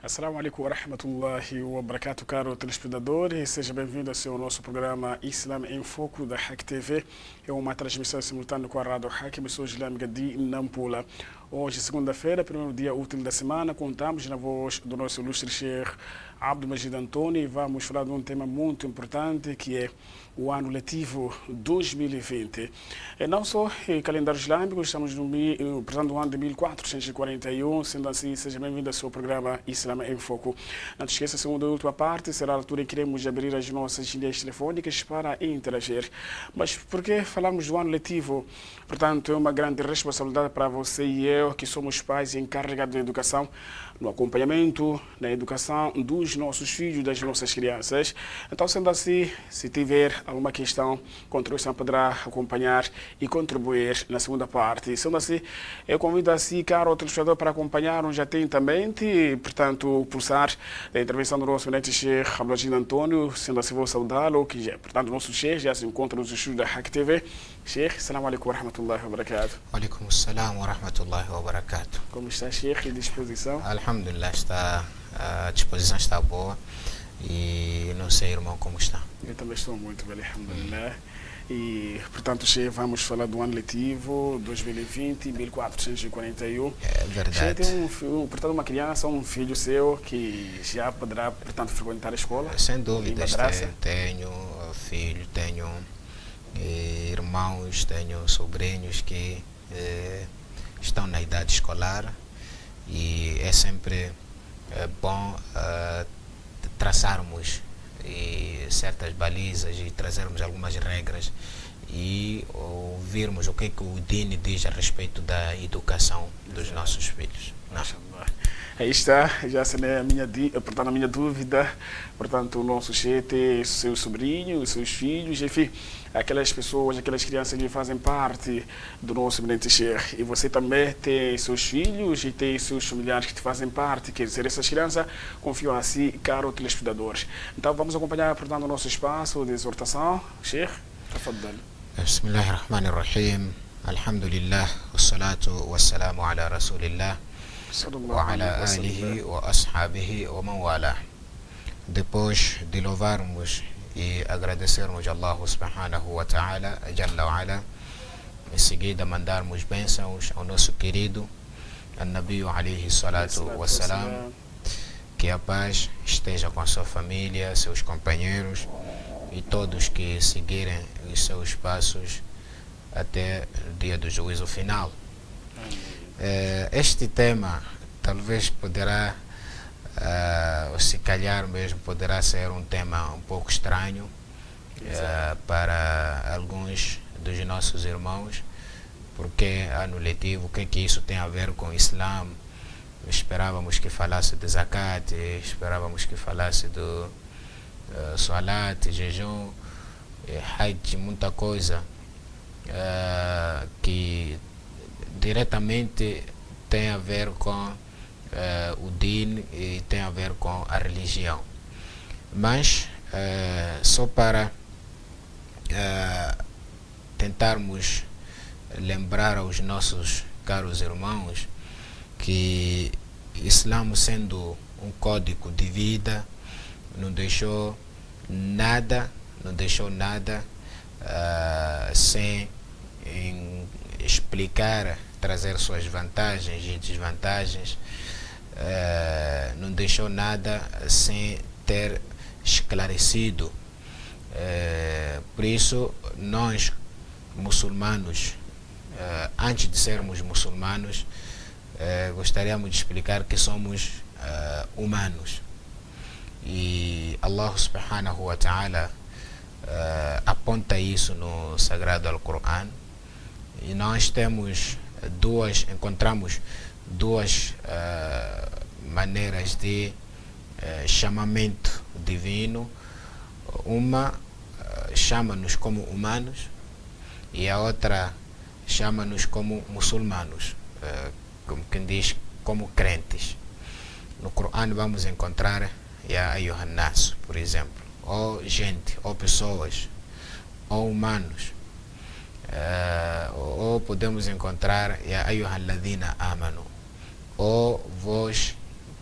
Assalamu alaikum wa rahmatullahi wa barakatuh, caro telespectador, e seja bem-vindo ao nosso programa Islam em Foco da Hack TV. É uma transmissão simultânea com a Rádio Hack, emissora islâmica de Nampula. Hoje, segunda-feira, primeiro dia útil da semana, contamos na voz do nosso ilustre Sheikh Abdul Majid Antônio e vamos falar de um tema muito importante que é o ano letivo 2020. E não só em calendário islâmico, estamos portanto, no ano de 1441, sendo assim, seja bem-vindo ao seu programa Islam em Foco. Não te esqueça, a segunda e última parte será a altura em que queremos abrir as nossas linhas telefônicas para interagir. Mas por que falamos do ano letivo? Portanto, é uma grande responsabilidade para você e eu, que somos pais encarregados da educação, no acompanhamento, na educação dos nossos filhos, das nossas crianças. Então, sendo assim, se tiver alguma questão, contribuição poderá acompanhar e contribuir na segunda parte. Sendo assim, eu convido assim, caro telespectador, para acompanhar atentamente e, portanto, pulsar a intervenção do nosso eminente Sheikh Abdul Majid Antônio, sendo assim, vou saudá-lo, que já, portanto, o nosso Sheikh já se encontra nos estúdios da Hack TV. Sheikh, assalamu alaikum wa rahmatullahi wa barakatuh. Wa alaikum assalam wa rahmatullahi wa barakatuh. Como está, Sheikh, em disposição? Alhamdulillah, a disposição está boa e não sei, irmão, como está. Eu também estou muito bem, alhamdulillah. E, portanto, Sheikh, vamos falar do ano letivo 2020, 1441. É verdade. Sheikh tem portanto, uma criança, um filho seu que já poderá, portanto, frequentar a escola? Sem dúvida, madraça? tenho filho, tenho irmãos, tenho sobrinhos que estão na idade escolar e é sempre bom traçarmos certas balizas e trazermos algumas regras e ouvirmos o que o Dini diz a respeito da educação dos nossos filhos. Aí está, já se é a minha dúvida, portanto, o nosso Sheikh tem seus sobrinhos, seus filhos, enfim, aquelas pessoas, aquelas crianças que fazem parte do nosso eminente Sheikh. E você também tem seus filhos e tem seus familiares que fazem parte, quer dizer, essas crianças confiam assim, caro telespectadores. Então vamos acompanhar, portanto, o nosso espaço de exortação. Sheikh, tafadhal. Bismillahirrahmanirrahim. Alhamdulillah, wassalatu wassalamu ala rasulillah. وعلى آله وأصحابه ومن والاه. Depois de louvarmos e agradecermos a Allah subhanahu wa ta'ala, Jalla wa ala, em seguida mandarmos bênçãos ao nosso querido An-Nabi alayhi salatu wassalam, que a paz esteja com a sua família, seus companheiros e todos que seguirem os seus passos até o dia do juízo final. Este tema talvez poderá, ou se calhar mesmo, poderá ser um tema um pouco estranho para alguns dos nossos irmãos, porque ano letivo, o que isso tem a ver com o Islã? Esperávamos que falasse de zakat, esperávamos que falasse do salat, jejum, hajj, muita coisa que diretamente tem a ver com o din e tem a ver com a religião. Mas só para tentarmos lembrar aos nossos caros irmãos que o Islã, sendo um código de vida, não deixou nada sem explicar, trazer suas vantagens e desvantagens, não deixou nada sem ter esclarecido. Por isso, nós muçulmanos, antes de sermos muçulmanos, gostaríamos de explicar que somos humanos. E Allah subhanahu wa ta'ala aponta isso no Sagrado Al-Qur'an. E nós encontramos duas maneiras de chamamento divino. Uma chama-nos como humanos e a outra chama-nos como muçulmanos, como quem diz, como crentes. No Corão vamos encontrar Ya Ayyuhan Nas, por exemplo, ou gente, ou pessoas, ou humanos. Ou podemos encontrar Ya Ayyuhal Ladhina Amanu, ou vós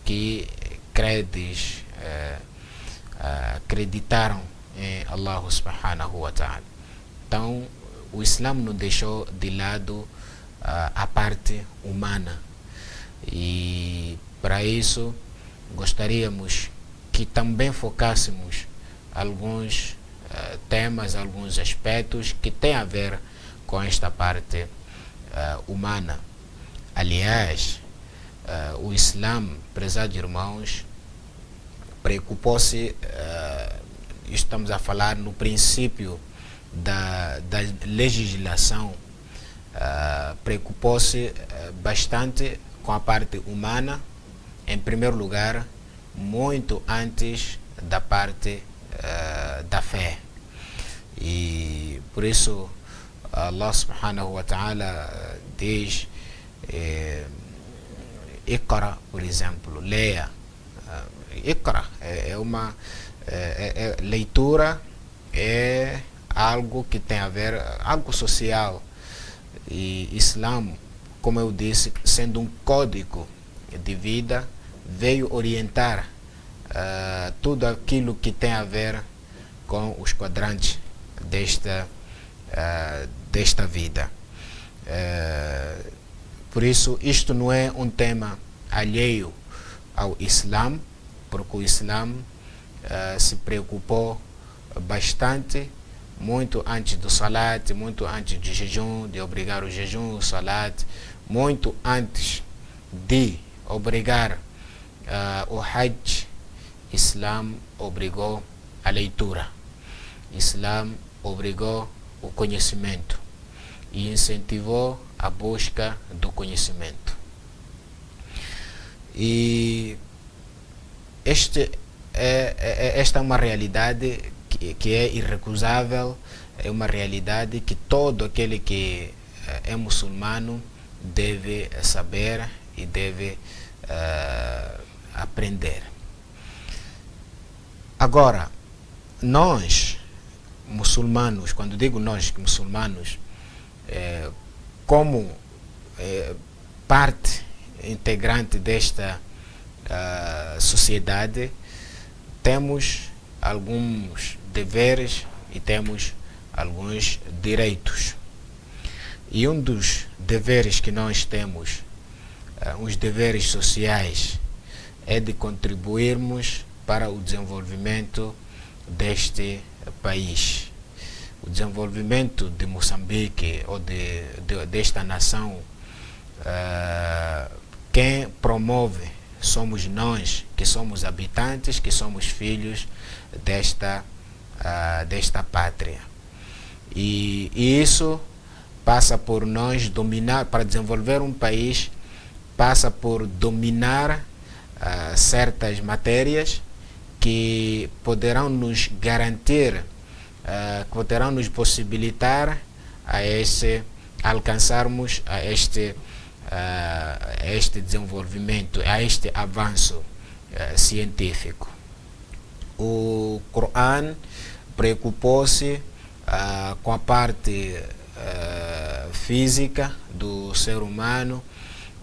que credes acreditaram em Allah subhanahu wa ta'ala. Então, o Islã não deixou de lado a parte humana, e para isso gostaríamos que também focássemos alguns temas, alguns aspectos que têm a ver com esta parte humana. Aliás, o Islã, prezados irmãos, preocupou-se, estamos a falar no princípio da legislação, preocupou-se bastante com a parte humana, em primeiro lugar, muito antes da parte da fé. E por isso Allah subhanahu wa ta'ala diz, Iqra, por exemplo, leia. Iqra é uma leitura, é algo que tem a ver, algo social. E Islã, como eu disse, sendo um código de vida, veio orientar tudo aquilo que tem a ver com os quadrantes desta vida. Por isso, isto não é um tema alheio ao Islã, porque o Islã se preocupou bastante, muito antes do salat, muito antes do jejum, de obrigar o jejum, o salat, muito antes de obrigar o Hajj. Islã obrigou a leitura, Islã obrigou o conhecimento e incentivou a busca do conhecimento. E esta é uma realidade que é irrecusável, é uma realidade que todo aquele que é muçulmano deve saber e deve aprender. Agora, nós muçulmanos, quando digo nós muçulmanos, como parte integrante desta sociedade, temos alguns deveres e temos alguns direitos. E um dos deveres que nós temos, uns deveres sociais, é de contribuirmos para o desenvolvimento deste país. O desenvolvimento de Moçambique ou desta nação, quem promove somos nós, que somos habitantes, que somos filhos desta pátria. E isso passa por nós dominar, para desenvolver um país, passa por dominar certas matérias que poderão nos garantir, que poderão nos possibilitar alcançarmos este desenvolvimento, a este avanço científico. O Corão preocupou-se com a parte física do ser humano,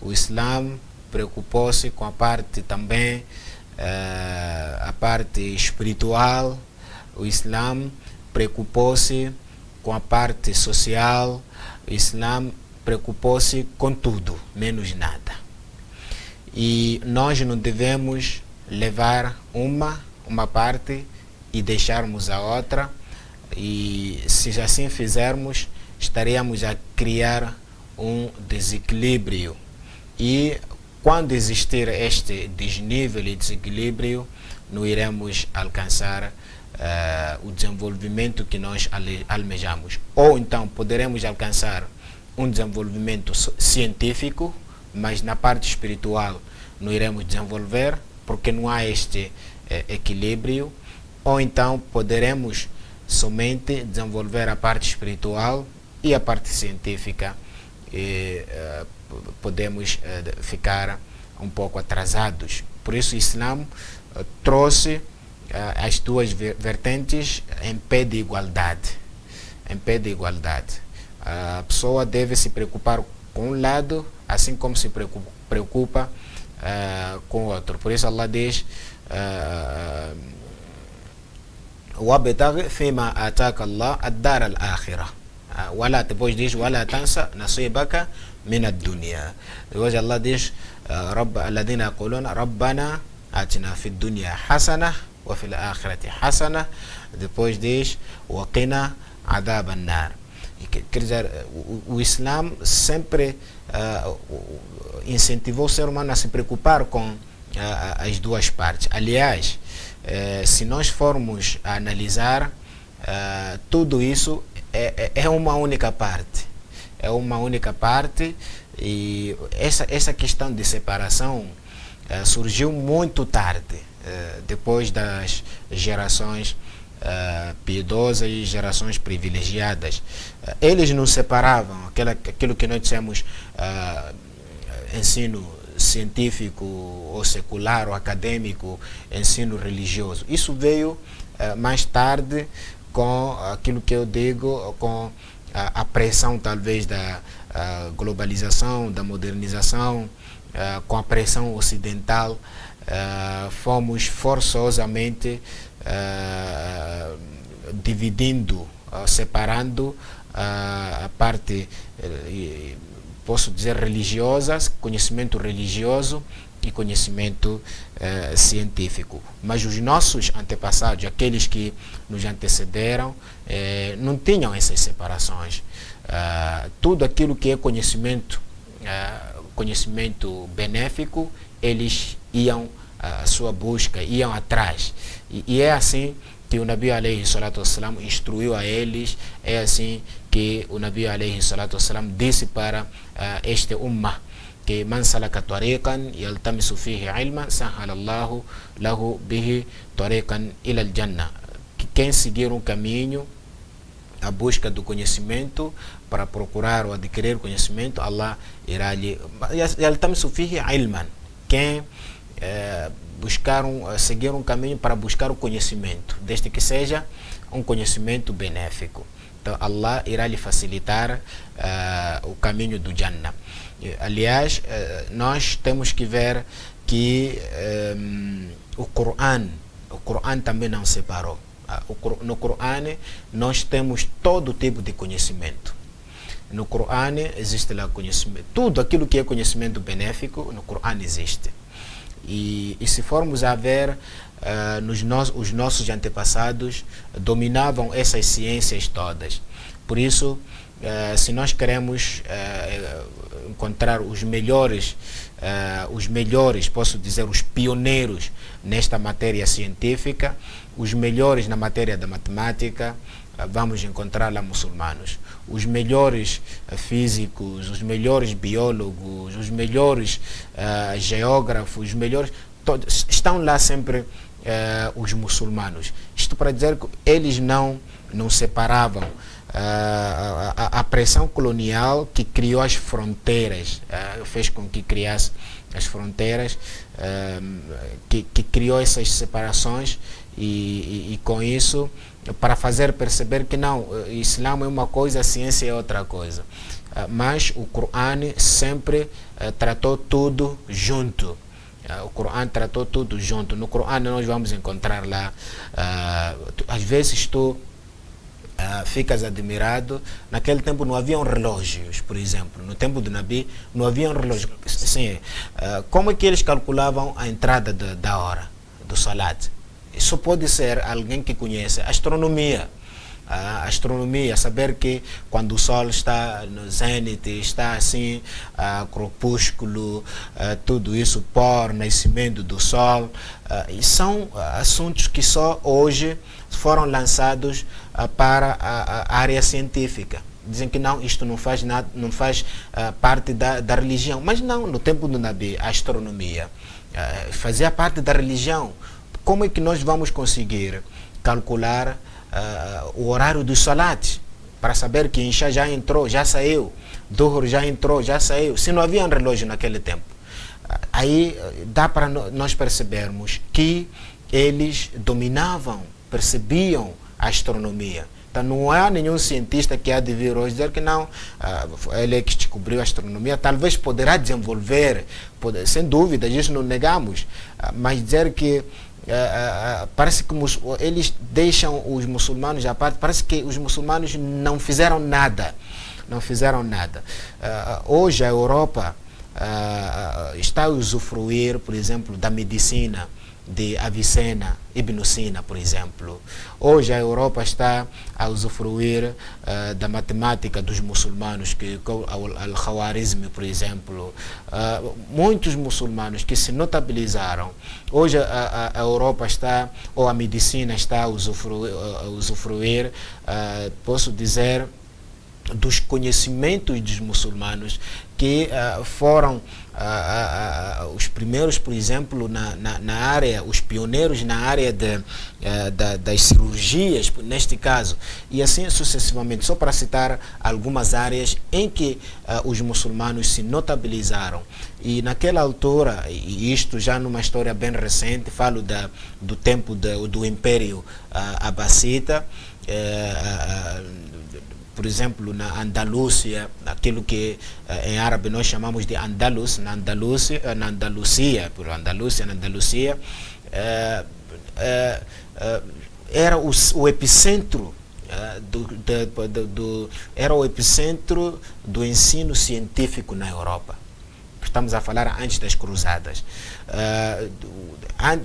o Islã preocupou-se com a parte também, a parte espiritual, o Islã preocupou-se com a parte social, o Islã preocupou-se com tudo, menos nada. E nós não devemos levar uma parte e deixarmos a outra, e se assim fizermos, estaríamos a criar um desequilíbrio. E quando existir este desnível e desequilíbrio, não iremos alcançar o desenvolvimento que nós almejamos. Ou então poderemos alcançar um desenvolvimento científico, mas na parte espiritual não iremos desenvolver, porque não há este equilíbrio. Ou então poderemos somente desenvolver a parte espiritual e a parte científica, podemos ficar um pouco atrasados. Por isso o Islã trouxe as duas vertentes em pé de igualdade. A pessoa deve se preocupar com um lado, assim como se preocupa com outro. Por isso Allah diz وَابْتَغِ فِيمَا آتَاكَ اللَّهُ الدَّارَ الْآخِرَةَ ولا, depois diz وَلَا تَنْسَ نَصِيبَكَ مِنَ الدُّنْيا. Depois Allah diz الَّذِينَ يَقُولُونَ رَبَّنَا آتِنَا فِي الدُّنْيا حَسَنَةً وَفِي الْآخِرَةِ حَسَنَةً. Depois diz وَقِنَا عَذَابَ النَّارِ. Quer dizer, o Islã sempre incentivou o ser humano a se preocupar com as duas partes. Aliás, se nós formos a analisar, tudo isso é uma única parte. É uma única parte, e essa questão de separação surgiu muito tarde, depois das gerações piedosas e gerações privilegiadas. Eles não separavam aquilo que nós dissemos ensino científico ou secular ou acadêmico, ensino religioso. Isso veio mais tarde, com aquilo que eu digo, com a pressão talvez da globalização, da modernização, com a pressão ocidental. Fomos forçosamente dividindo, separando a parte, posso dizer, religiosa, conhecimento religioso e conhecimento científico. Mas os nossos antepassados, aqueles que nos antecederam, não tinham essas separações. Tudo aquilo que é conhecimento benéfico, eles iam à sua busca, iam atrás. E é assim que o Nabi alayhi salatu wassalam instruiu a eles, é assim que o Nabi alayhi salatu wassalam disse para este ummah, que man salaka tariqan yaltamisu fihi ilman sahala Allahu lahu bihi tariqan ila al-jannah. Que quem seguir um caminho, a busca do conhecimento, para procurar ou adquirir conhecimento, Allah irá lhe yaltamisu fihi ilman. Quem seguir um caminho para buscar o conhecimento, desde que seja um conhecimento benéfico, então Allah irá lhe facilitar o caminho do Jannah. Aliás, nós temos que ver que o Coran também não separou. No Coran nós temos todo tipo de conhecimento. No Coran existe lá conhecimento, tudo aquilo que é conhecimento benéfico, no Coran existe. E se formos a ver, os nossos antepassados dominavam essas ciências todas. Por isso, se nós queremos encontrar os melhores, posso dizer, os pioneiros nesta matéria científica, os melhores na matéria da matemática, vamos encontrar lá muçulmanos. Os melhores físicos, os melhores biólogos, os melhores geógrafos, os melhores, todos, estão lá sempre os muçulmanos. Isto para dizer que eles não separavam. A pressão colonial que criou as fronteiras, fez com que criasse as fronteiras, que criou essas separações, e com isso, para fazer perceber que não, o Islã é uma coisa, a ciência é outra coisa. Mas o Coran sempre tratou tudo junto. O Coran tratou tudo junto. No Coran nós vamos encontrar lá, às vezes tu ficas admirado. Naquele tempo não haviam relógios, por exemplo. No tempo do Nabi não haviam relógios. Sim, como é que eles calculavam a entrada da hora do Salat? Isso pode ser alguém que conhece astronomia. Saber que quando o Sol está no zênite, está assim, crepúsculo, tudo isso, pôr, nascimento do Sol, e são assuntos que só hoje foram lançados para a área científica. Dizem que não, isto não faz nada, não faz parte da religião. Mas não, no tempo do Nabi, a astronomia fazia parte da religião. Como é que nós vamos conseguir calcular o horário dos Salat, para saber que Isha já entrou, já saiu, Dhuhr já entrou, já saiu, se não havia um relógio naquele tempo? Aí dá para nós percebermos que eles dominavam, percebiam a astronomia, Então não há nenhum cientista que há de vir hoje dizer que não, ele é que descobriu a astronomia, talvez poderá desenvolver, sem dúvida, isso não negamos, mas dizer que parece que eles deixam os muçulmanos à parte, parece que os muçulmanos não fizeram nada. Hoje a Europa está a usufruir, por exemplo, da medicina de Avicena, Ibn Sina, por exemplo. Hoje a Europa está a usufruir da matemática dos muçulmanos, que Al-Khawarizmi, por exemplo. Muitos muçulmanos que se notabilizaram. Hoje a Europa está, ou a medicina está a usufruir, posso dizer, dos conhecimentos dos muçulmanos que foram os primeiros, por exemplo, na área, os pioneiros na área das cirurgias, neste caso, e assim sucessivamente, só para citar algumas áreas em que os muçulmanos se notabilizaram. E naquela altura, e isto já numa história bem recente, falo do tempo do Império Abbassida, por exemplo, na Andalúcia, aquilo que em árabe nós chamamos de Andalus, na Andalúcia, era o epicentro era o epicentro do ensino científico na Europa. Estamos a falar antes das cruzadas.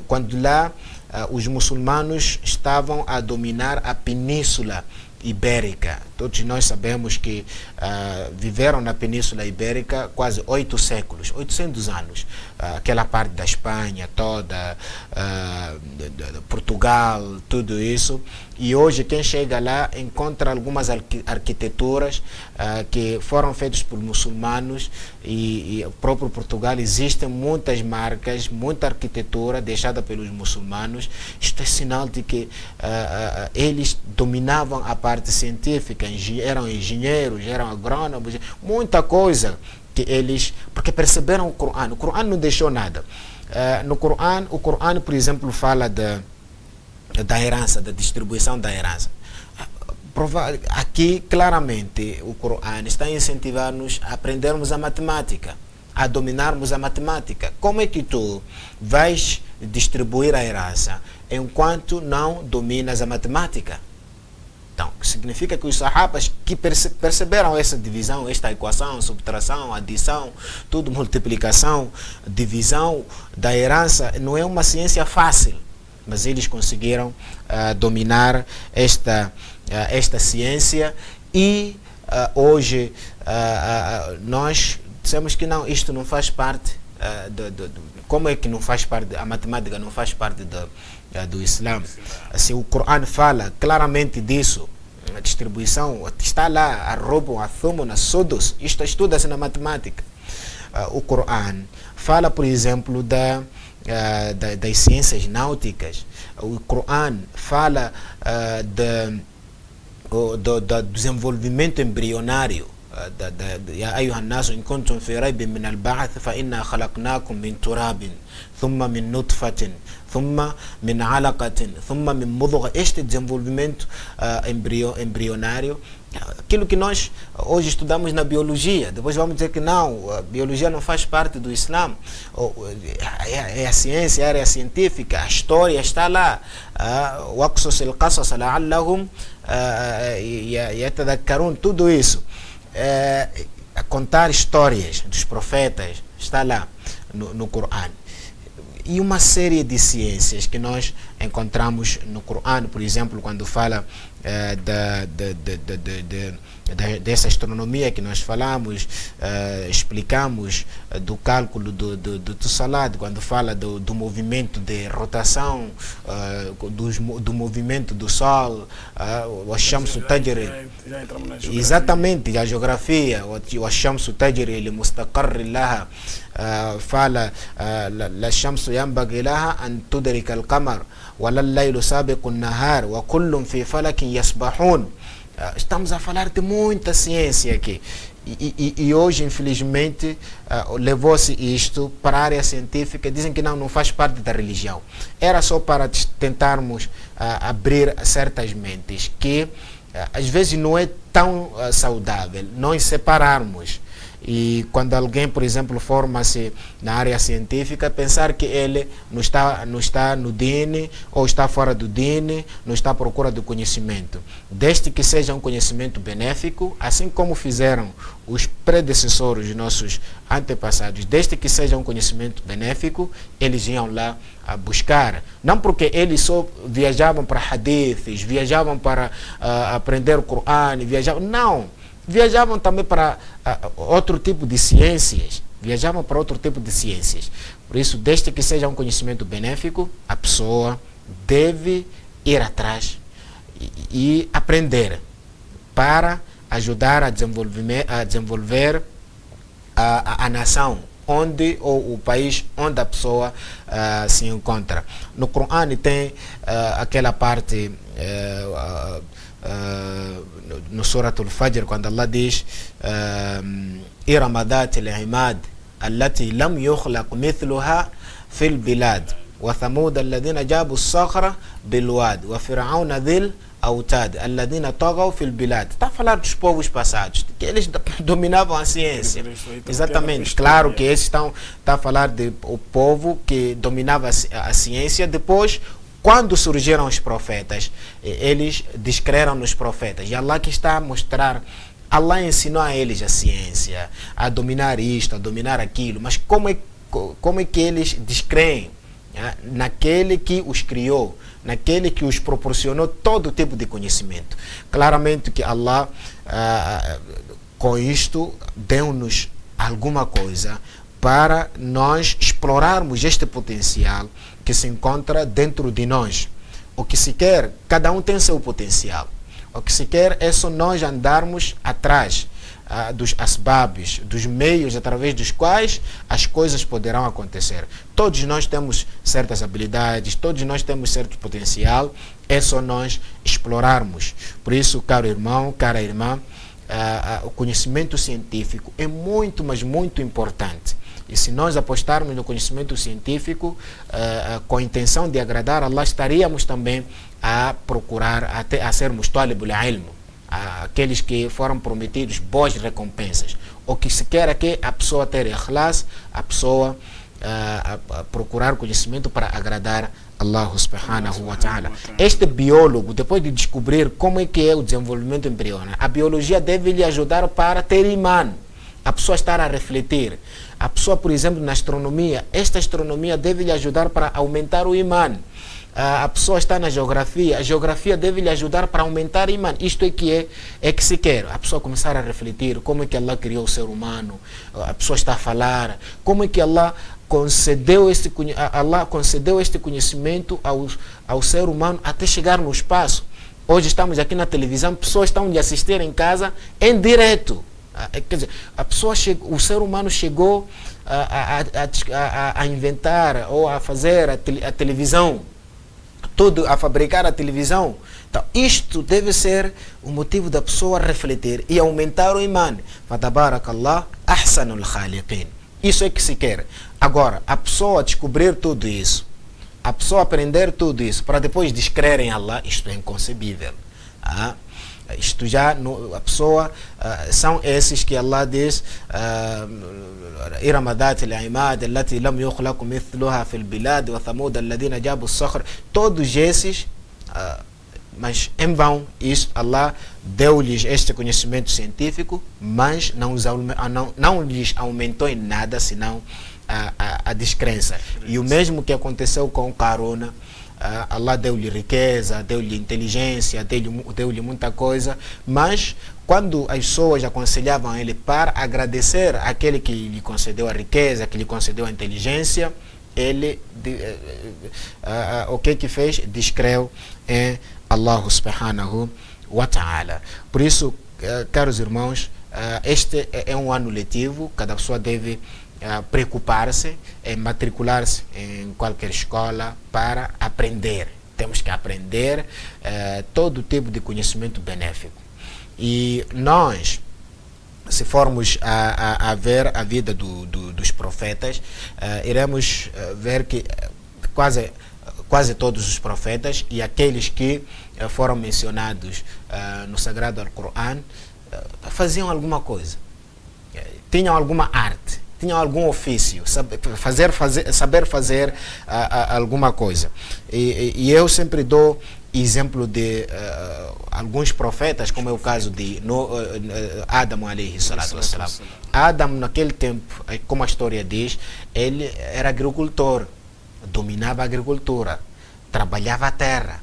Quando lá os muçulmanos estavam a dominar a Península Ibérica. Todos nós sabemos que viveram na Península Ibérica quase 8 séculos, 800 anos. Aquela parte da Espanha toda, Portugal, tudo isso. E hoje quem chega lá encontra algumas arquiteturas que foram feitas por muçulmanos e o próprio Portugal existem muitas marcas, muita arquitetura deixada pelos muçulmanos. Isto é sinal de que eles dominavam a parte científica, eram engenheiros, eram agrônomos, muita coisa que eles, porque perceberam o Corão. O Corão não deixou nada. O Corão, por exemplo, fala da herança, da distribuição da herança. Aqui, claramente, o Corão está a incentivar-nos a aprendermos a matemática, a dominarmos a matemática. Como é que tu vais distribuir a herança enquanto não dominas a matemática? Então, significa que os sahabas que perceberam essa divisão, esta equação, subtração, adição, tudo, multiplicação, divisão da herança, não é uma ciência fácil, mas eles conseguiram dominar esta ciência e hoje nós dissemos que não, isto não faz parte como é que não faz parte, a matemática não faz parte do Islã. Assim, o Corão fala claramente disso. A distribuição está lá, a Rubun, a Thumun, a Sudus. Isto estuda-se na matemática. O Corão fala, por exemplo, das ciências náuticas. O Corão fala do desenvolvimento embrionário. يا أيها الناس إن كنتم في ريب من البعث فإنا خلقناكم من تراب ثم من نطفة ثم من علقة ثم من مضغة. Este desenvolvimento embrionário, aquilo que nós hoje estudamos na biologia, depois vamos dizer que não, a biologia não faz parte do Islã, é a ciência, é a área científica, a história está lá. وَقْصُصِ الْقَصَصَ لَعَلَّهُمْ يَتَذَكَّرُونَ, tudo isso. A contar histórias dos profetas, está lá no Corão. E uma série de ciências que nós encontramos no Corão, por exemplo, quando fala dessa astronomia que nós falamos, explicamos do cálculo do Salat, quando fala do movimento de rotação, do movimento do Sol, o Shamsu Tajri, exatamente, a geografia, o Shamsu Tajri li mustaqarri laha, fala la Shamsu yanbaghi laha an tudrika al-qamar wa lal-laylu sabiqu an-nahar wa kullun fi falakin yasbahun. Estamos a falar de muita ciência aqui. E hoje, infelizmente, levou-se isto para a área científica. Dizem que não faz parte da religião. Era só para tentarmos abrir certas mentes que às vezes não é tão saudável nós separarmos. E quando alguém, por exemplo, forma-se na área científica, pensar que ele não está no DIN ou está fora do DIN, não está à procura do conhecimento. Desde que seja um conhecimento benéfico, assim como fizeram os predecessores dos nossos antepassados, desde que seja um conhecimento benéfico, eles iam lá a buscar. Não porque eles só viajavam para hadiths, viajavam para aprender o Corão, não. Viajavam também para outro tipo de ciências. Por isso, desde que seja um conhecimento benéfico, a pessoa deve ir atrás e aprender para ajudar a desenvolver a nação onde, ou o país onde a pessoa se encontra. No Corão tem aquela parte no Surat al-Fajr, quando Allah diz Iramadat al-Imad allati lam yukhlaq mithluha fil bilad wa thamud alladhina jabu as-sakhra bil wad wa fir'auna dhil autad alladhina tagaw fil bilad. Está a falar dos povos passados, que eles dominavam a ciência. Exatamente, claro que esses está a falar do povo que dominava a ciência. Depois, quando surgiram os profetas, eles descreram nos profetas. E Allah que está a mostrar, Allah ensinou a eles a ciência, a dominar isto, a dominar aquilo. Mas como é que eles descreem naquele que os criou, naquele que os proporcionou todo tipo de conhecimento? Claramente que Allah, com isto, deu-nos alguma coisa para nós explorarmos este potencial que se encontra dentro de nós. O que se quer, cada um tem seu potencial. O que se quer é só nós andarmos atrás dos asbabs, dos meios através dos quais as coisas poderão acontecer. Todos nós temos certas habilidades, todos nós temos certo potencial, é só nós explorarmos. Por isso, caro irmão, cara irmã, o conhecimento científico é muito, mas muito importante. E se nós apostarmos no conhecimento científico com a intenção de agradar a Allah, estaríamos também a procurar, a sermos talibul ilm, aqueles que foram prometidos boas recompensas. O que se quer é que a pessoa ter ikhlas, a pessoa procurar conhecimento para agradar Allah subhanahu wa ta'ala. Este biólogo, depois de descobrir como é que é o desenvolvimento embriónico, a biologia deve lhe ajudar para ter imã. A pessoa estar a refletir. A pessoa, por exemplo, na astronomia, esta astronomia deve lhe ajudar para aumentar o imã. A pessoa está na geografia, a geografia deve lhe ajudar para aumentar o imã. Isto é que se quer. A pessoa começar a refletir como é que Allah criou o ser humano. A pessoa está a falar como é que Allah concedeu este conhecimento ao ser humano até chegar no espaço. Hoje estamos aqui na televisão, pessoas estão a assistir em casa em direto. Quer dizer, o ser humano chegou a inventar ou a fazer a televisão, tudo, a fabricar a televisão. Então, isto deve ser o motivo da pessoa refletir e aumentar o imã. Fatabarakallah ahsanul khaliqin. Isso é que se quer. Agora, a pessoa descobrir tudo isso, a pessoa aprender tudo isso, para depois descrer em Allah, isto é inconcebível. Isto já, a pessoa, são esses que Allah diz Iramadat al-Imad allati lam yukhlaq mithluha fil bilad wa thamud alladhina jabu as-sakhr. Todos esses, mas em vão, isto, Allah deu-lhes este conhecimento científico, mas não lhes aumentou em nada, senão a descrença. E o mesmo que aconteceu com Qaruna. Allah deu-lhe riqueza, deu-lhe inteligência, deu-lhe muita coisa, mas quando as pessoas aconselhavam ele para agradecer àquele que lhe concedeu a riqueza, que lhe concedeu a inteligência, ele o que fez? Descreu em Allah subhanahu wa ta'ala. Por isso, caros irmãos, este é um ano letivo, cada pessoa deve preocupar-se em matricular-se em qualquer escola para aprender. Temos que aprender todo tipo de conhecimento benéfico. E nós, se formos a ver a vida dos profetas, iremos ver que quase quase todos os profetas e aqueles que foram mencionados no Sagrado Alcorão faziam alguma coisa, tinham alguma arte, tinham algum ofício, saber fazer alguma coisa. E eu sempre dou exemplo de alguns profetas, como é o caso de Adam alayhi salatu wassalam. Adam, naquele tempo, como a história diz, ele era agricultor, dominava a agricultura, trabalhava a terra.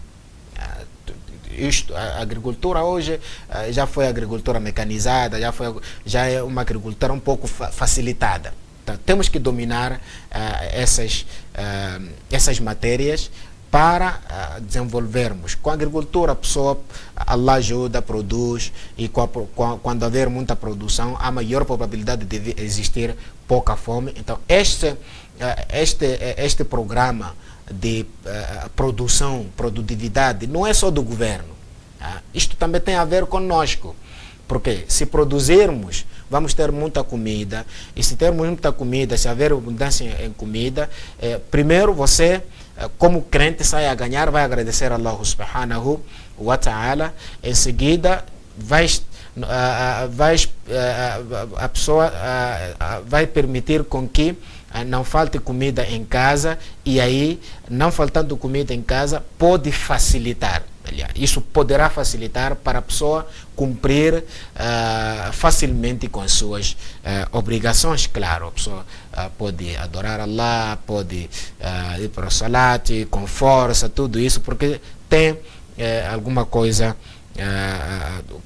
A agricultura hoje já foi agricultura mecanizada, já é uma agricultura um pouco facilitada. Então, temos que dominar essas matérias para desenvolvermos. Com a agricultura, a pessoa, Allah ajuda, produz, e quando haver muita produção, há maior probabilidade de existir pouca fome. Então, este programa de produtividade, não é só do governo. Isto também tem a ver conosco. Porque se produzirmos, vamos ter muita comida. E se termos muita comida, se haver abundância em comida, primeiro você, como crente, sai a ganhar, vai agradecer a Allah subhanahu wa ta'ala. Em seguida, a pessoa vai permitir com que não falte comida em casa, e aí, não faltando comida em casa, pode facilitar. Isso poderá facilitar para a pessoa cumprir facilmente com as suas obrigações. Claro, a pessoa pode adorar Allah, pode ir para o salat com força, tudo isso, porque tem alguma coisa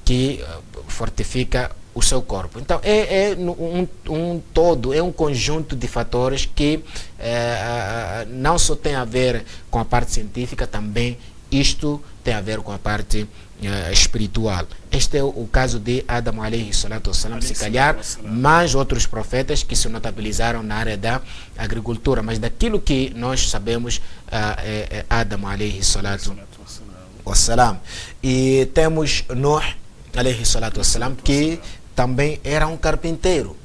que fortifica o seu corpo. Então, é um todo, é um conjunto de fatores que não só tem a ver com a parte científica, também isto tem a ver com a parte espiritual. Este é o caso de Adam alayhi salatu wassalam, se calhar mais outros profetas que se notabilizaram na área da agricultura, mas daquilo que nós sabemos é Adam alayhi salatu wassalam. E temos Nuh alayhi salatu wassalam, que também era um carpinteiro.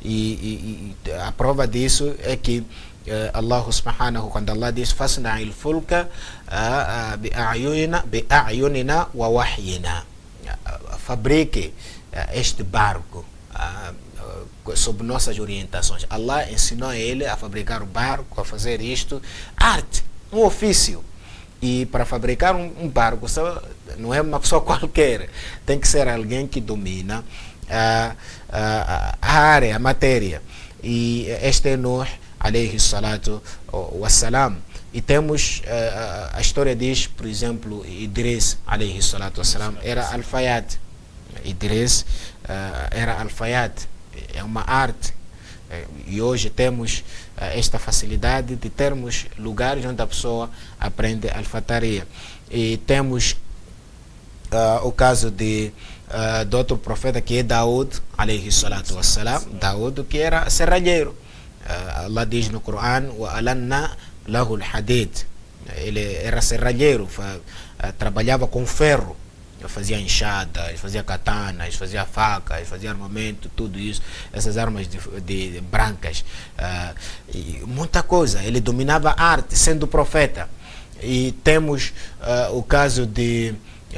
E a prova disso é que Allah subhanahu, quando Allah diz fasna il fulka bi'ayunina wa wahyina, fabrique este barco sob nossas orientações. Allah ensinou a ele a fabricar o barco, a fazer isto, arte, um ofício. E para fabricar um barco não é uma pessoa qualquer, tem que ser alguém que domina a área, a matéria. E este é Nuh alayhi salatu wassalam. E temos a história diz, por exemplo, Idris alayhi salatu wassalam era alfaiate. Idris era alfaiate, é uma arte. E hoje temos esta facilidade de termos lugares onde a pessoa aprende alfataria. E temos o caso de outro profeta, que é Daud alayhi salatu wassalam. Daud, que era serralheiro. Allah diz no Corão: wa alanna lahu al-hadid. Ele era serralheiro, trabalhava com ferro, fazia enxadas, fazia katanas, fazia facas, fazia armamento, tudo isso, essas armas de brancas, e muita coisa. Ele dominava a arte, sendo profeta. E temos o caso de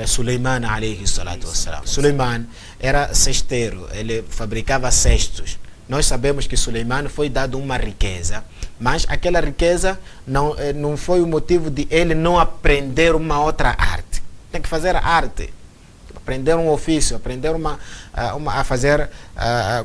Suleiman alayhi salatu wassalam. Suleiman era cesteiro, ele fabricava cestos. Nós sabemos que Suleiman foi dado uma riqueza, mas aquela riqueza não foi o motivo de ele não aprender uma outra arte. Tem que fazer arte, aprender um ofício, aprender a fazer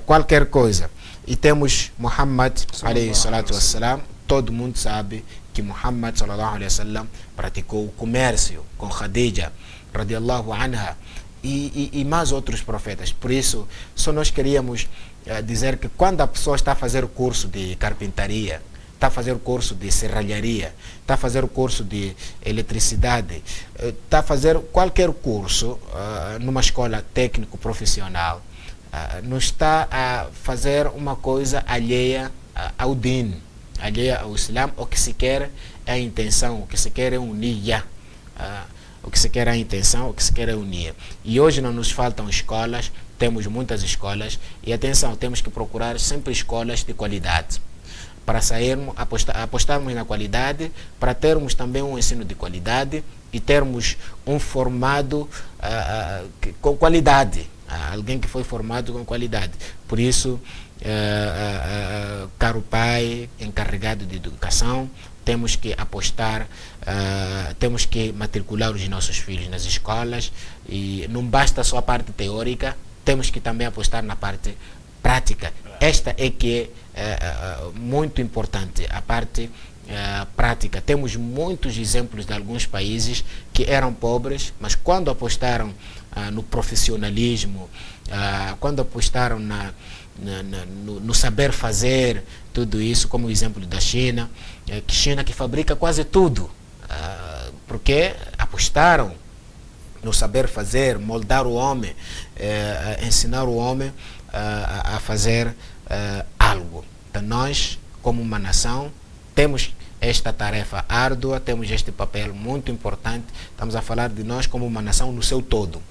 qualquer coisa. E temos Muhammad alayhi salatu wassalam. Todo mundo sabe que Muhammad sallallahu alayhi wasallam praticou o comércio com Khadija radiallahu anha, e mais outros profetas. Por isso, só nós queríamos dizer que quando a pessoa está a fazer o curso de carpintaria, está a fazer o curso de serralharia, está a fazer o curso de eletricidade, está a fazer qualquer curso numa escola técnico-profissional, não está a fazer uma coisa alheia ao din, alheia ao Islam. O que se quer é a intenção, o que se quer é unir. O que se quer é a intenção, o que se quer é unir. E hoje não nos faltam escolas, temos muitas escolas, e atenção, temos que procurar sempre escolas de qualidade. para sairmos, apostarmos na qualidade, para termos também um ensino de qualidade e termos um formado com qualidade, alguém que foi formado com qualidade. Por isso, caro pai, encarregado de educação, temos que apostar, temos que matricular os nossos filhos nas escolas, e não basta só a parte teórica, temos que também apostar na parte prática. Esta é que é muito importante, a parte prática. Temos muitos exemplos de alguns países que eram pobres, mas quando apostaram no profissionalismo, quando apostaram no saber fazer, tudo isso, como o exemplo da China, China que fabrica quase tudo, porque apostaram no saber fazer, moldar o homem, ensinar o homem a fazer algo. Então nós, como uma nação, temos esta tarefa árdua, temos este papel muito importante. Estamos a falar de nós como uma nação no seu todo.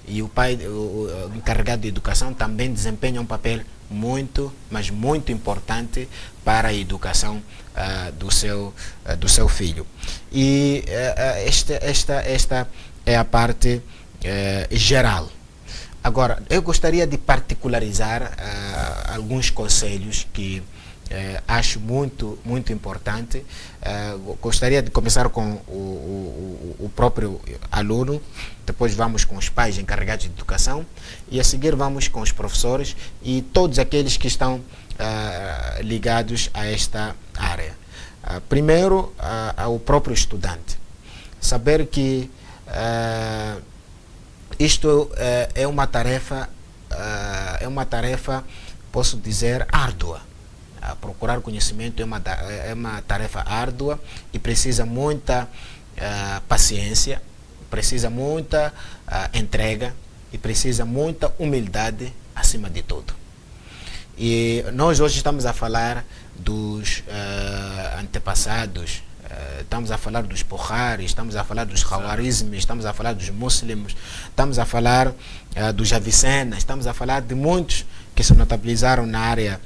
E o pai, o encarregado de educação, também desempenha um papel muito, mas muito importante para a educação do seu filho. E esta é a parte geral. Agora, eu gostaria de particularizar alguns conselhos que acho muito importante. Gostaria de começar com o próprio aluno, depois vamos com os pais encarregados de educação e a seguir vamos com os professores e todos aqueles que estão ligados a esta área. Primeiro, ao próprio estudante. Saber que isto é uma tarefa, posso dizer, árdua. Procurar conhecimento é uma tarefa árdua e precisa muita paciência, precisa muita entrega e precisa muita humildade acima de tudo. E nós hoje estamos a falar dos antepassados, estamos a falar dos Bukhari, estamos a falar dos Khawarizmi, estamos a falar dos Muslims, estamos a falar dos Avicenna, estamos a falar de muitos que se notabilizaram na área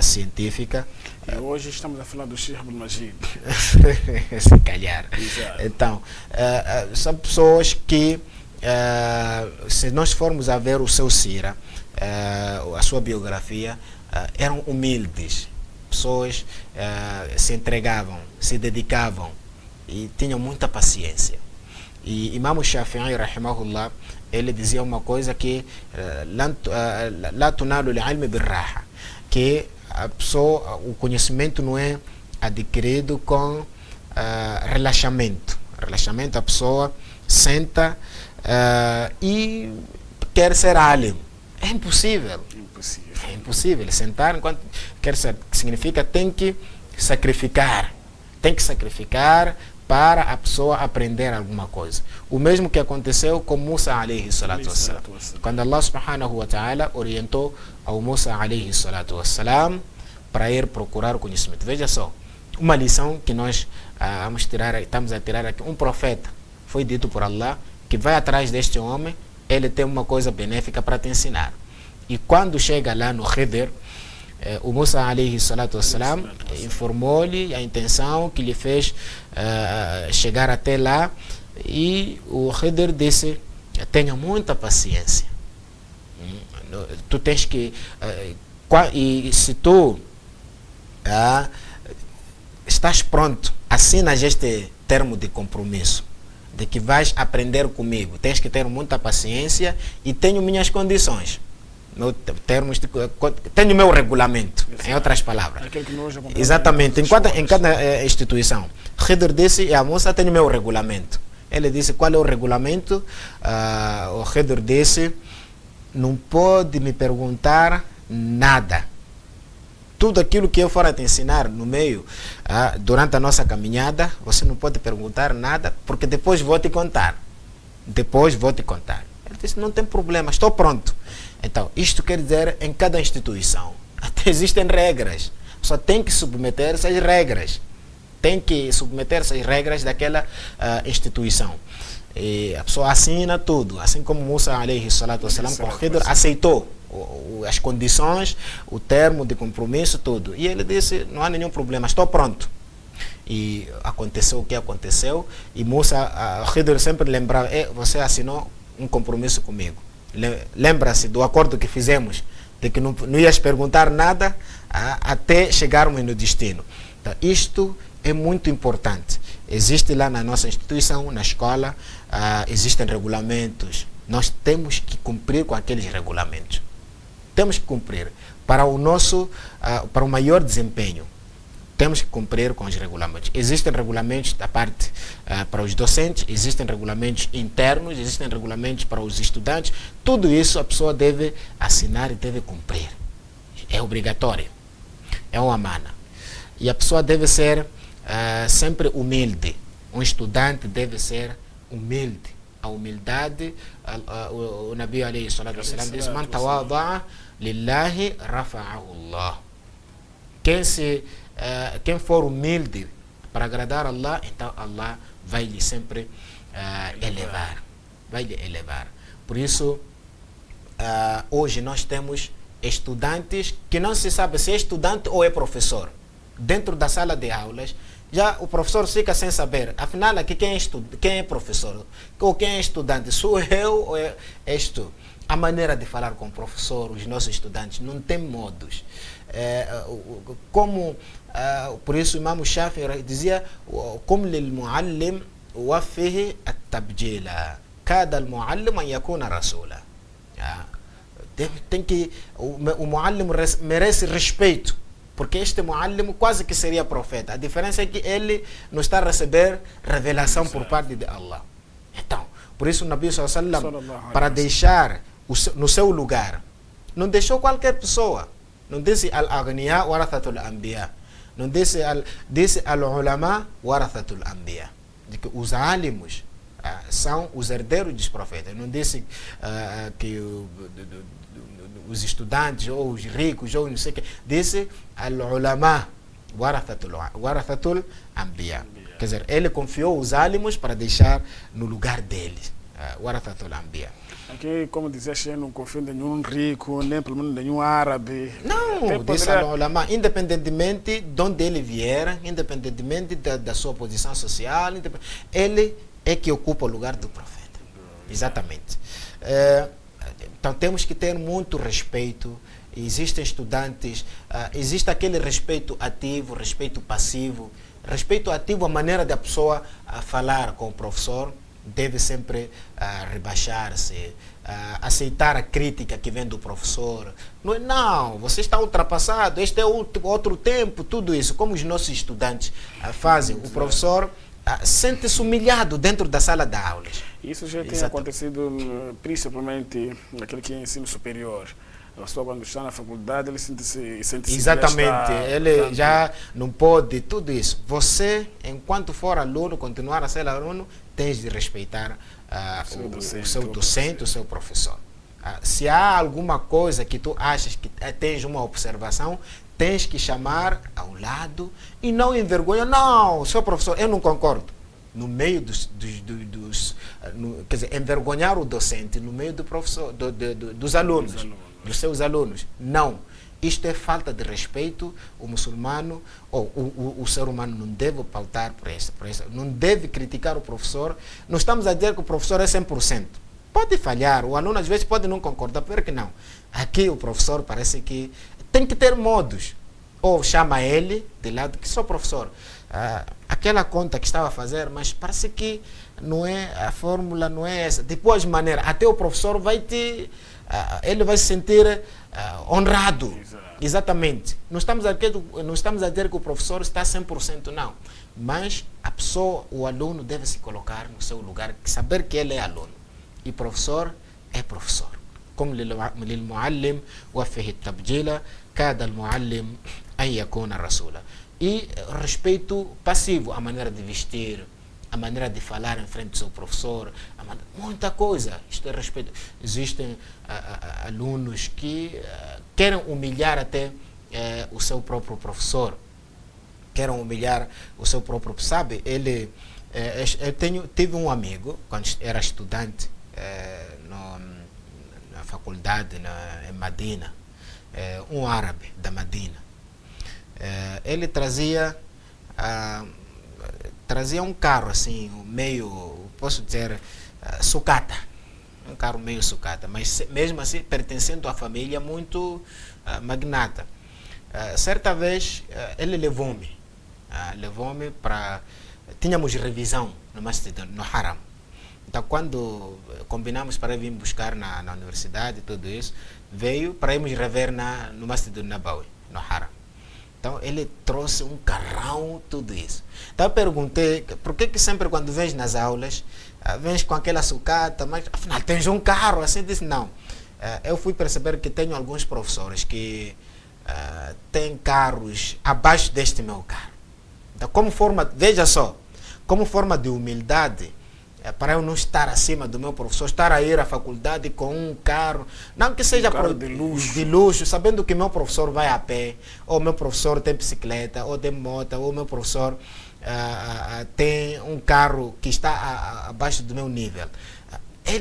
científica. E hoje estamos a falar do Sheikh Abdul Majid. Se calhar. Exato. Então, são pessoas que, se nós formos a ver o seu Sira, a sua biografia, eram humildes. Pessoas se entregavam, se dedicavam e tinham muita paciência. E Imam Shafi'i, rahimahullah, ele dizia uma coisa que la tunalu al-ilm bir-raha, que a pessoa, o conhecimento não é adquirido com relaxamento. Relaxamento, a pessoa senta e quer ser alim. É impossível. É impossível. Sentar enquanto quer ser, que significa tem que sacrificar. Tem que sacrificar para a pessoa aprender alguma coisa. O mesmo que aconteceu com Musa alayhi salatu wassalam. Quando Allah subhanahu wa ta'ala orientou ao Musa alayhi salatu wassalam para ir procurar o conhecimento. Veja só, uma lição que nós estamos a tirar aqui. Um profeta foi dito por Allah que vai atrás deste homem, ele tem uma coisa benéfica para te ensinar. E quando chega lá no Khidr, o Musa alayhi salatu wassalam informou-lhe a intenção que lhe fez chegar até lá, e o Khidr disse: tenha muita paciência. Tu tens que e se tu estás pronto, assinas este termo de compromisso de que vais aprender comigo, tens que ter muita paciência e tenho minhas condições. Tenho o meu regulamento. Exato. Em outras palavras. Exatamente. Em cada instituição. Khidr disse, e a moça tem o meu regulamento. Ele disse, qual é o regulamento? O Khidr disse, não pode me perguntar nada. Tudo aquilo que eu for a te ensinar no meio, durante a nossa caminhada, você não pode perguntar nada, porque depois vou te contar. Depois vou te contar. Ele disse, não tem problema, estou pronto. Então, isto quer dizer, em cada instituição, até existem regras. Só tem que submeter-se às regras. Tem que submeter-se às regras daquela instituição. E a pessoa assina tudo. Assim como Musa alayhi salatu wassalam com Khidr aceitou as condições, o termo de compromisso, tudo. E ele disse, não há nenhum problema, estou pronto. E aconteceu o que aconteceu, e Musa, Khidr sempre lembrava, você assinou um compromisso comigo. Lembra-se do acordo que fizemos, de que não ias perguntar nada até chegarmos no destino. Então, isto é muito importante. Existe lá na nossa instituição, na escola, existem regulamentos. Nós temos que cumprir com aqueles regulamentos. Temos que cumprir para o nosso, para o maior desempenho. Temos que cumprir com os regulamentos. Existem regulamentos da parte para os docentes, existem regulamentos internos, existem regulamentos para os estudantes. Tudo isso a pessoa deve assinar e deve cumprir. É obrigatório. É uma mana. E a pessoa deve ser sempre humilde. Um estudante deve ser humilde. A humildade, o Nabi alayhi salatu wassalam diz, man tawada'a lillahi rafa'ahu Allah. Quem for humilde para agradar a Allah, então Allah vai lhe sempre elevar. Vai lhe elevar. Por isso, hoje nós temos estudantes que não se sabe se é estudante ou é professor. Dentro da sala de aulas, já o professor fica sem saber. Afinal, aqui quem é professor? Ou quem é estudante? Sou eu ou és tu? A maneira de falar com o professor, os nossos estudantes, não tem modos. Por isso o Imam Shafi'i dizia, como lil-muallim wafihi at-tabjila, cada al-muallim an yakuna rasula. O muallim merece respeito, porque este muallim quase que seria profeta. A diferença é que ele não está a receber revelação por parte de Allah. Então, por isso o Nabi sallallahu alaihi wasallam, para deixar no seu lugar, não deixou qualquer pessoa. Não disse al-aghniya warathatul anbiya. Não disse al-ulama warathatul anbiya. De que os alimos são os herdeiros dos profetas. Não disse que os estudantes ou os ricos ou não sei o que. Disse al-ulama warathatul anbiya. Quer dizer, ele confiou os alimos para deixar no lugar deles. Warathatul anbiya. Aqui, como dizeste, não confio em nenhum rico, nem pelo menos nenhum árabe. Não, disse al-ulama, independentemente de onde ele vier, independentemente da sua posição social, ele é que ocupa o lugar do profeta. Exatamente. Então temos que ter muito respeito. Existem estudantes, existe aquele respeito ativo, respeito passivo. Respeito ativo, a maneira da pessoa falar com o professor, deve sempre rebaixar-se, aceitar a crítica que vem do professor. Não, você está ultrapassado, este é outro tempo, tudo isso. Como os nossos estudantes fazem, o professor sente-se humilhado dentro da sala de aulas. Isso já tem acontecido principalmente naquele que é ensino superior. A pessoa, quando está na faculdade, ele sente-se exatamente, ele já não pode, tudo isso. Você, enquanto for aluno, continuar a ser aluno, tens de respeitar o seu docente, o seu professor. Se há alguma coisa que tu achas que tens uma observação, tens que chamar ao lado e não envergonhar. Não, seu professor, eu não concordo. No meio quer dizer, envergonhar o docente no meio do professor, dos alunos. Dos seus alunos. Não. Isto é falta de respeito. O muçulmano, ou o ser humano não deve pautar por isso. Não deve criticar o professor. Não estamos a dizer que o professor é 100%. Pode falhar. O aluno às vezes pode não concordar, por que não? Aqui o professor parece que tem que ter modos. Ou chama ele de lado, que sou professor. Aquela conta que estava a fazer, mas parece que não é, a fórmula não é essa. Depois de maneira, até o professor ele vai se sentir honrado. Exatamente. Não estamos a dizer que o professor está 100%, não. Mas a pessoa, o aluno, deve se colocar no seu lugar, saber que ele é aluno. E professor é professor. Como lil-muallim wa fihi tabjila, cada al-muallim an yakuna rasula. E respeito passivo, a maneira de vestir, a maneira de falar em frente do seu professor, muita coisa. Isto é respeito. Existem alunos que querem humilhar até o seu próprio professor. Querem humilhar o seu próprio... Sabe, tive um amigo, quando era estudante faculdade em Medina, um árabe da Medina. Ele trazia um carro assim, meio, posso dizer, sucata. Um carro meio sucata, mas mesmo assim pertencendo à família muito magnata. Certa vez ele levou-me para... Tínhamos revisão no masjid, no Haram. Então quando combinamos para vir buscar na universidade e tudo isso, veio para irmos rever no masjid do Nabawi, no Haram. Então ele trouxe um carrão, tudo isso. Então eu perguntei, por que sempre quando vens nas aulas, vens com aquela sucata, mas afinal tens um carro? Assim, disse, não. Eu fui perceber que tenho alguns professores que têm carros abaixo deste meu carro. Então, veja só, como forma de humildade, para eu não estar acima do meu professor, estar a ir à faculdade com um carro, não que seja de luxo, sabendo que meu professor vai a pé, ou meu professor tem bicicleta, ou tem moto, ou meu professor tem um carro que está abaixo do meu nível.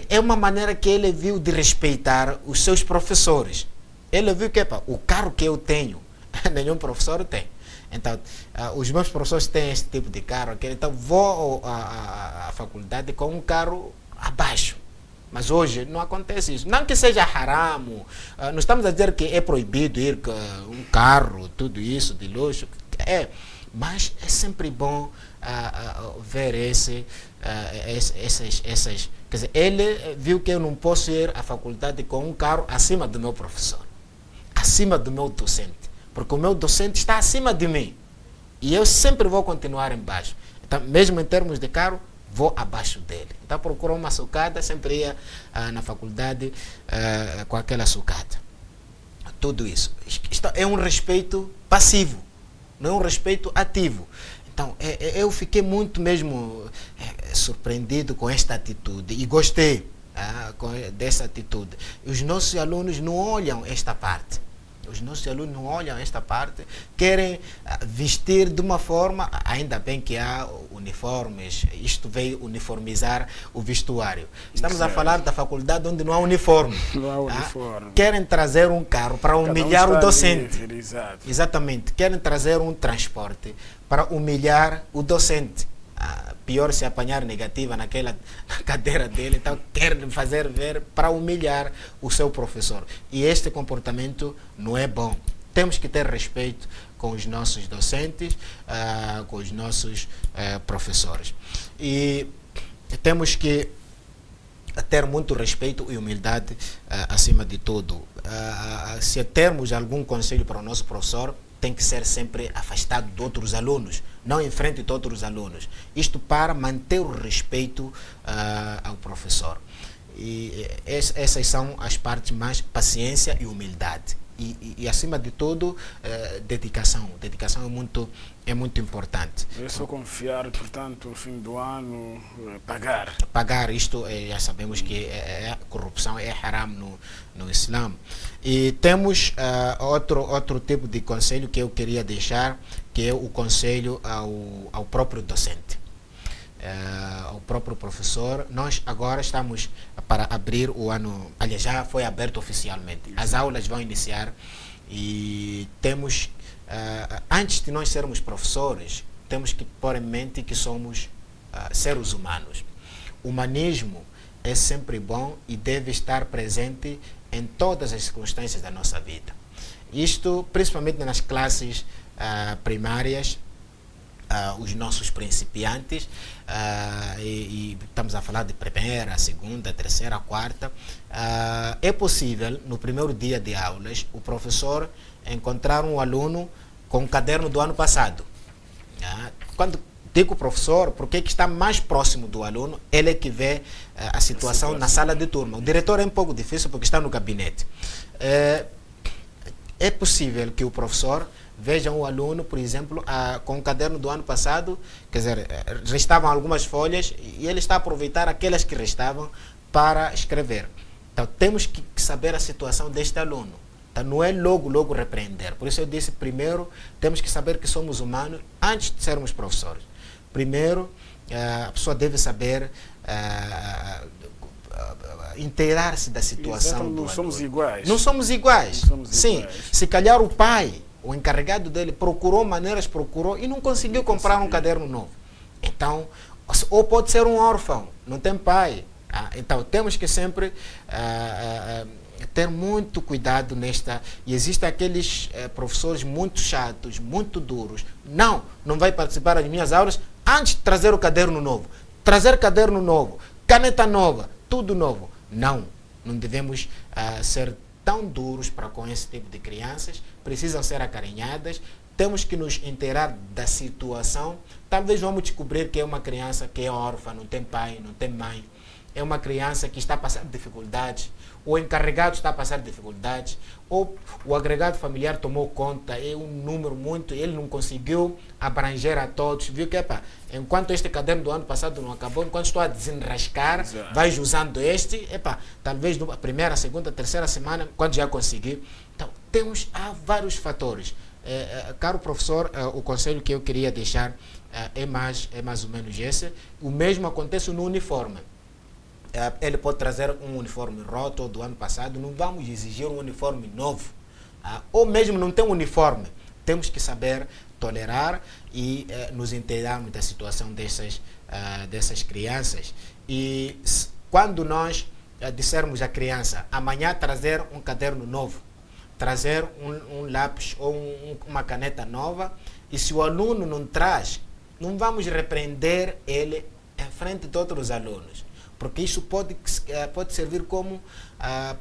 É uma maneira que ele viu de respeitar os seus professores. Ele viu que o carro que eu tenho, nenhum professor tem. Então, os meus professores têm esse tipo de carro, então vou à faculdade com um carro abaixo. Mas hoje não acontece isso. Não que seja haram, não estamos a dizer que é proibido ir com um carro, tudo isso de luxo. Mas é sempre bom ver essas... Quer dizer, ele viu que eu não posso ir à faculdade com um carro acima do meu professor, acima do meu docente. Porque o meu docente está acima de mim. E eu sempre vou continuar embaixo. Então, mesmo em termos de carro, vou abaixo dele. Então, procurou uma sucata, sempre ia na faculdade com aquela sucata. Tudo isso. Isto é um respeito passivo, não é um respeito ativo. Então, eu fiquei muito mesmo surpreendido com esta atitude e gostei dessa atitude. Os nossos alunos não olham esta parte. Os nossos alunos não olham esta parte, querem vestir de uma forma, ainda bem que há uniformes, isto veio uniformizar o vestuário. Estamos a falar da faculdade onde não há uniforme. Não há uniforme. Querem trazer um carro para humilhar o docente. Livre, exatamente, querem trazer um transporte para humilhar o docente. Pior se apanhar negativa na cadeira dele, então querem fazer ver para humilhar o seu professor. E este comportamento não é bom. Temos que ter respeito com os nossos docentes, com os nossos professores. E temos que ter muito respeito e humildade acima de tudo. Se termos algum conselho para o nosso professor, tem que ser sempre afastado de outros alunos, não em frente de outros alunos. Isto para manter o respeito ao professor. E essas são as partes mais, paciência e humildade. E acima de tudo, dedicação. Dedicação é muito importante. É só confiar, portanto, no fim do ano, pagar. Pagar, isto já sabemos que corrupção é haram no Islã. E temos outro tipo de conselho que eu queria deixar, que é o conselho ao próprio docente. Ao próprio professor. Nós agora estamos para abrir o ano, aliás, já foi aberto oficialmente. As aulas vão iniciar e temos, antes de nós sermos professores, temos que pôr em mente que somos seres humanos. O humanismo é sempre bom e deve estar presente em todas as circunstâncias da nossa vida. Isto, principalmente nas classes primárias, os nossos principiantes, e estamos a falar de primeira, segunda, terceira, quarta, é possível, no primeiro dia de aulas, o professor encontrar um aluno com o caderno do ano passado. Quando digo professor, porque é que está mais próximo do aluno, ele é que vê a situação na sala de turma. O diretor é um pouco difícil porque está no gabinete. É possível que o professor veja um aluno, por exemplo, com o caderno do ano passado, quer dizer, restavam algumas folhas e ele está a aproveitar aquelas que restavam para escrever. Então, temos que saber a situação deste aluno. Então, não é logo repreender. Por isso eu disse, primeiro, temos que saber que somos humanos antes de sermos professores. Primeiro, a pessoa deve saber inteirar-se da situação do não somos iguais. Não somos iguais. Não somos Sim, iguais. se calhar o pai, o encarregado dele, procurou e não conseguiu comprar um caderno novo. Então, ou pode ser um órfão, não tem pai. Então, temos que sempre ter muito cuidado nesta. E existem aqueles professores muito chatos, muito duros. Não vai participar das minhas aulas antes de trazer o caderno novo. Trazer caderno novo, caneta nova, tudo novo. Não devemos ser tão duros para com esse tipo de crianças. Precisam ser acarinhadas. Temos que nos inteirar da situação. Talvez vamos descobrir que é uma criança que é órfã, não tem pai, não tem mãe. É uma criança que está a passar dificuldades. O encarregado está a passar dificuldades. Ou o agregado familiar tomou conta. É um número muito... Ele não conseguiu abranger a todos. Viu que, enquanto este caderno do ano passado não acabou, enquanto estou a desenrascar, vais usando este. Talvez na primeira, segunda, terceira semana, quando já conseguir. Então, há vários fatores. Caro professor, o conselho que eu queria deixar é mais ou menos esse. O mesmo acontece no uniforme. Ele pode trazer um uniforme roto do ano passado, não vamos exigir um uniforme novo. Ou mesmo não tem um uniforme. Temos que saber tolerar e nos inteirarmos da situação dessas crianças. E quando nós dissermos à criança, amanhã trazer um caderno novo, trazer um lápis ou uma caneta nova, e se o aluno não traz, não vamos repreender ele em frente de outros alunos. Porque isso pode servir como,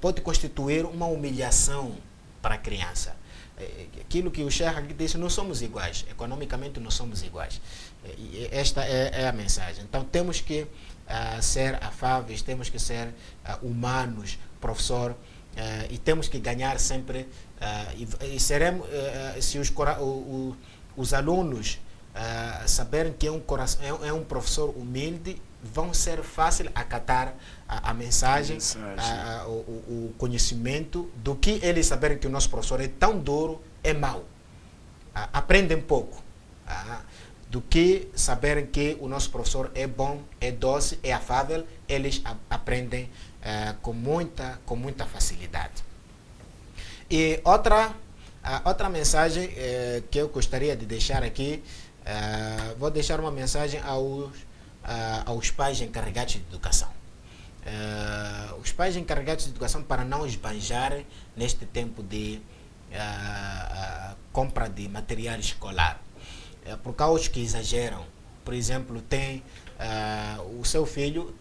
pode constituir uma humilhação para a criança. Aquilo que o Sheikh aqui disse, não somos iguais, economicamente não somos iguais. Esta é a mensagem. Então temos que ser afáveis, temos que ser humanos, professor, e temos que ganhar sempre, e seremos, se os alunos saberem que é um professor humilde, vão ser fácil acatar a mensagem, o conhecimento, do que eles saberem que o nosso professor é tão duro, é mau. Aprendem pouco. Do que saberem que o nosso professor é bom, é doce, é afável, eles aprendem com muita facilidade. E outra mensagem que eu gostaria de deixar aqui, vou deixar uma mensagem aos pais encarregados de educação. Os pais encarregados de educação, para não esbanjarem neste tempo de compra de material escolar. Porque há outros que exageram. Por exemplo, tem o seu filho,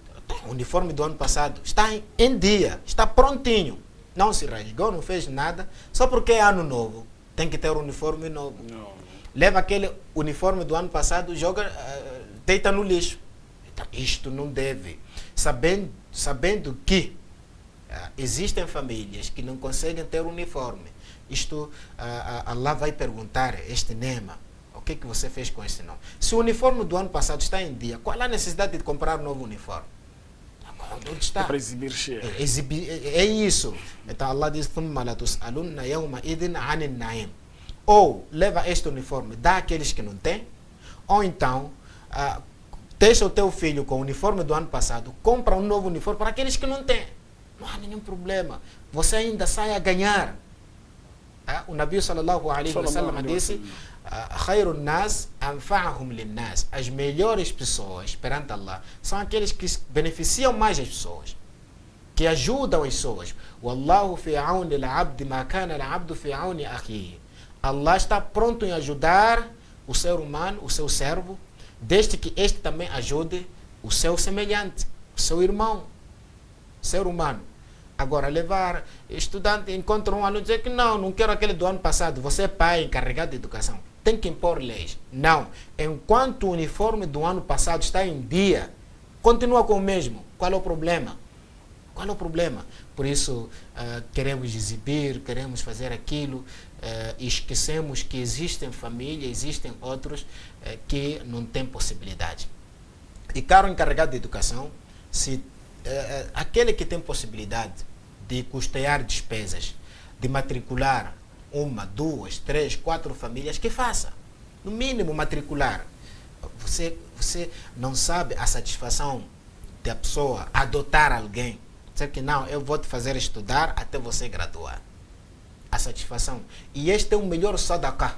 o uniforme do ano passado, está em dia, está prontinho. Não se rasgou, não fez nada, só porque é ano novo. Tem que ter um uniforme novo. Não. Leva aquele uniforme do ano passado, joga, deita no lixo. Então, isto não deve. Sabendo que existem famílias que não conseguem ter uniforme. Isto, Allah vai perguntar este Nema, o que você fez com esse nome? Se o uniforme do ano passado está em dia, qual a necessidade de comprar um novo uniforme? Onde está? É para exibir cheio. É isso. Então Allah diz, ou leva este uniforme, dá àqueles que não têm, ou então deixa o teu filho com o uniforme do ano passado, compra um novo uniforme para aqueles que não têm. Não há nenhum problema. Você ainda sai a ganhar. O Nabi sallallahu alaihi wa sallam disse, khairun nas anfa'ahum linnas. As melhores pessoas perante Allah são aqueles que beneficiam mais as pessoas, que ajudam as pessoas. Wallahu fi auni al-abd ma kana al-abdu fi auni akhihi. Allah está pronto em ajudar o ser humano, o seu servo, desde que este também ajude o seu semelhante, o seu irmão, ser humano. Agora, levar estudante, encontra um aluno e dizer que não quero aquele do ano passado. Você é pai encarregado de educação, tem que impor leis. Não. Enquanto o uniforme do ano passado está em dia, continua com o mesmo. Qual é o problema? Qual é o problema? Por isso, queremos exibir, queremos fazer aquilo, e esquecemos que existem famílias, existem outros que não têm possibilidade. E caro encarregado de educação, se aquele que tem possibilidade de custear despesas, de matricular 1, 2, 3, 4 famílias, que faça. No mínimo matricular. Você não sabe a satisfação de a pessoa adotar alguém, dizer que não, eu vou te fazer estudar até você graduar. A satisfação. E este é o melhor sadaqah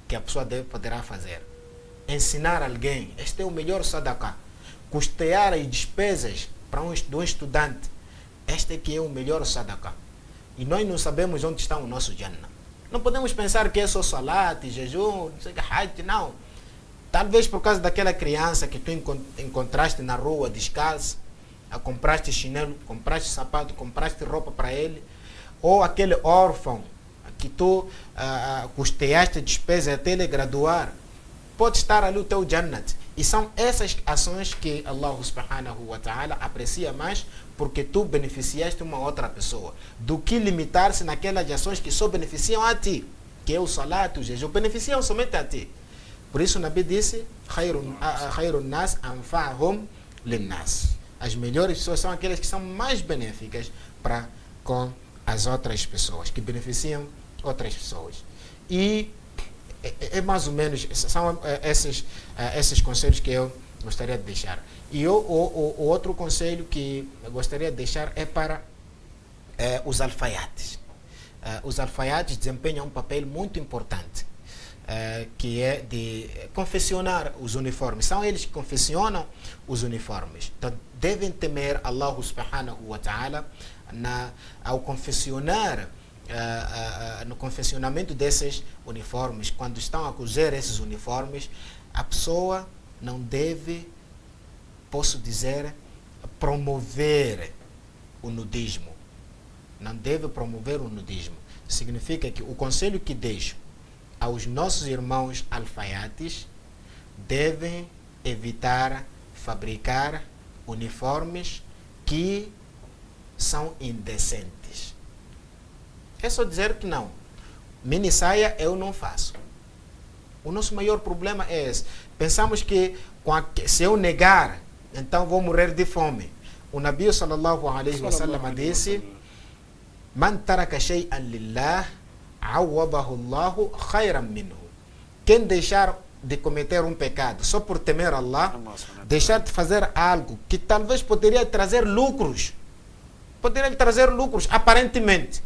que a pessoa poderá fazer. Ensinar alguém, este é o melhor sadaqah. Custear as despesas para um estudante, este é que é o melhor sadaqah. E nós não sabemos onde está o nosso Jannah. Não podemos pensar que é só salat, jejum, não sei o que, hajj, não. Talvez por causa daquela criança que tu encontraste na rua descalço, compraste chinelo, compraste sapato, compraste roupa para ele, ou aquele órfão que tu custeaste despesa até ele graduar, pode estar ali o teu Jannat. E são essas ações que Allah subhanahu wa ta'ala aprecia mais, porque tu beneficiaste uma outra pessoa, do que limitar-se naquelas ações que só beneficiam a ti, que é o salat, o jejum, beneficiam somente a ti. Por isso o Nabi disse, Khairun nas anfa'hum linnas. As melhores pessoas são aquelas que são mais benéficas para com as outras pessoas, que beneficiam outras pessoas. E é mais ou menos, são esses conselhos que eu gostaria de deixar. E o outro conselho que eu gostaria de deixar é para os alfaiates. Os alfaiates desempenham um papel muito importante, que é de confeccionar os uniformes. São eles que confeccionam os uniformes. Então, devem temer Allah subhanahu wa ta'ala ao confeccionar, no confeccionamento desses uniformes. Quando estão a cozer esses uniformes, a pessoa não deve, posso dizer, promover o nudismo. Não deve promover o nudismo. Significa que o conselho que deixo aos nossos irmãos alfaiates: devem evitar fabricar uniformes que são indecentes. É só dizer que não. Mini saia eu não faço. O nosso maior problema é esse. Pensamos que se eu negar, então vou morrer de fome. O Nabi sallallahu alaihi wa sallam disse: Man taraka shay'an lillah awadahu Allahu khayran minhu. Quem deixar de cometer um pecado só por temer Allah, deixar de fazer algo que talvez poderia trazer lucros, aparentemente,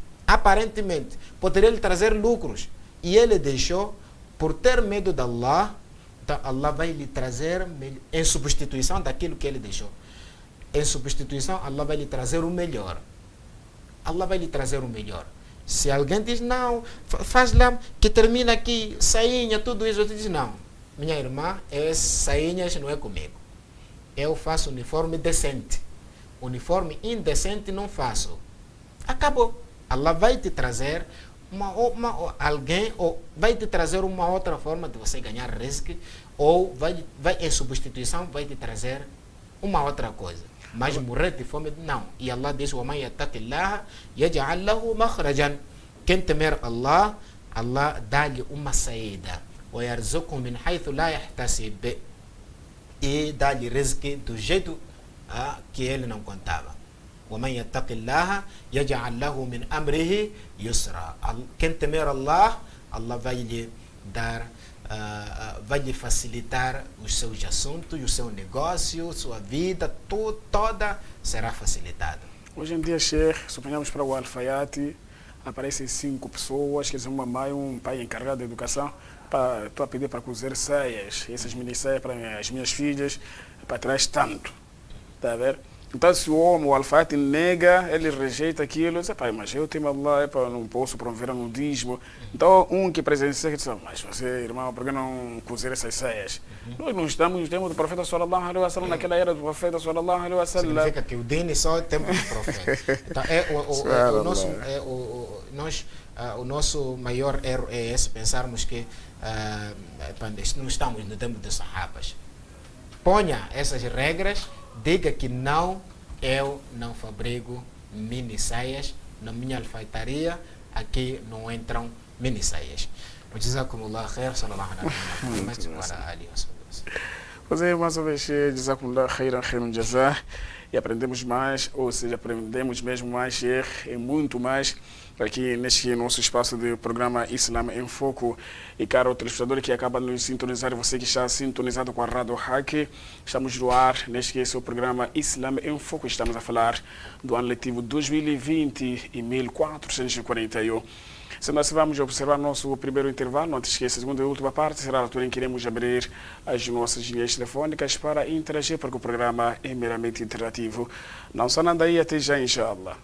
poderia lhe trazer lucros, e ele deixou por ter medo de Allah, então Allah vai lhe trazer, em substituição daquilo que ele deixou, em substituição Allah vai lhe trazer o melhor. Allah vai lhe trazer o melhor. Se alguém diz, não, faz lá, que termina aqui, sainha, tudo isso, eu te diz, não, minha irmã, sainhas não é comigo. Eu faço uniforme decente. Uniforme indecente não faço. Acabou. Allah vai te trazer alguém, ou vai te trazer uma outra forma de você ganhar rizq, ou vai em substituição vai te trazer uma outra coisa. Mas morrer de fome, não. E Allah diz: وَمَنْ يَتَّقِ اللَّهَ يَجْعَلْ لَهُ مَخْرَجًا. Quem temer Allah, Allah dá-lhe uma saída. وَيَرْزُقُهُ مِنْ حَيْثُ لَا يَحْتَسِبْ. E dá-lhe rizq do jeito que ele não contava. وَمَنْ يَتَّقِ اللَّهَ يَجْعَلْ لَهُ مِنْ أَمْرِهِ يُسْرًا. Quem temer Allah, Allah vai lhe dar, vai lhe facilitar os seus assuntos, o seu negócio, sua vida, toda será facilitada. Hoje em dia, Sheikh, suponhamos para o alfaiate, aparecem 5 pessoas, quer dizer, uma mãe, um pai encarregado de educação, estou a pedir para cozer saias, essas mini saias para as minhas filhas, para trás tanto, está a ver? Então, se o homem, o alfaiate, nega, ele rejeita aquilo, diz, pai, mas eu tenho Allah, não posso promover o nudismo. Então, um que presencia, diz, mas você, irmão, por que não cozer essas saias? Nós não estamos no tempo do profeta sallallahu alaihi wa sallam, naquela era do profeta sallallahu alaihi wa sallam. Significa que o dini só é o tempo do profeta. Então, o nosso maior erro é esse, pensarmos que não estamos no tempo dos sahabas. Ponha essas regras. Diga que não, eu não fabrico mini saias na minha alfaiataria, aqui não entram mini saias. Jazakumullah khair, sallallahu alaihi wa sallam. Você mais uma vez, Jazakumullah khairan jazah, e aprendemos mais, ou seja, aprendemos mesmo mais, e muito mais aqui neste nosso espaço do programa Islam em Foco. E caro telespectador que acaba de nos sintonizar, você que está sintonizado com a Rádio Hack, estamos no ar neste seu programa Islam em Foco. Estamos a falar do ano letivo 2020 e 1441. Sendo assim, vamos observar nosso primeiro intervalo. Antes que a segunda e última parte será a altura em que iremos abrir as nossas linhas telefônicas para interagir, porque o programa é meramente interativo. Não só nada aí, até já, inshallah.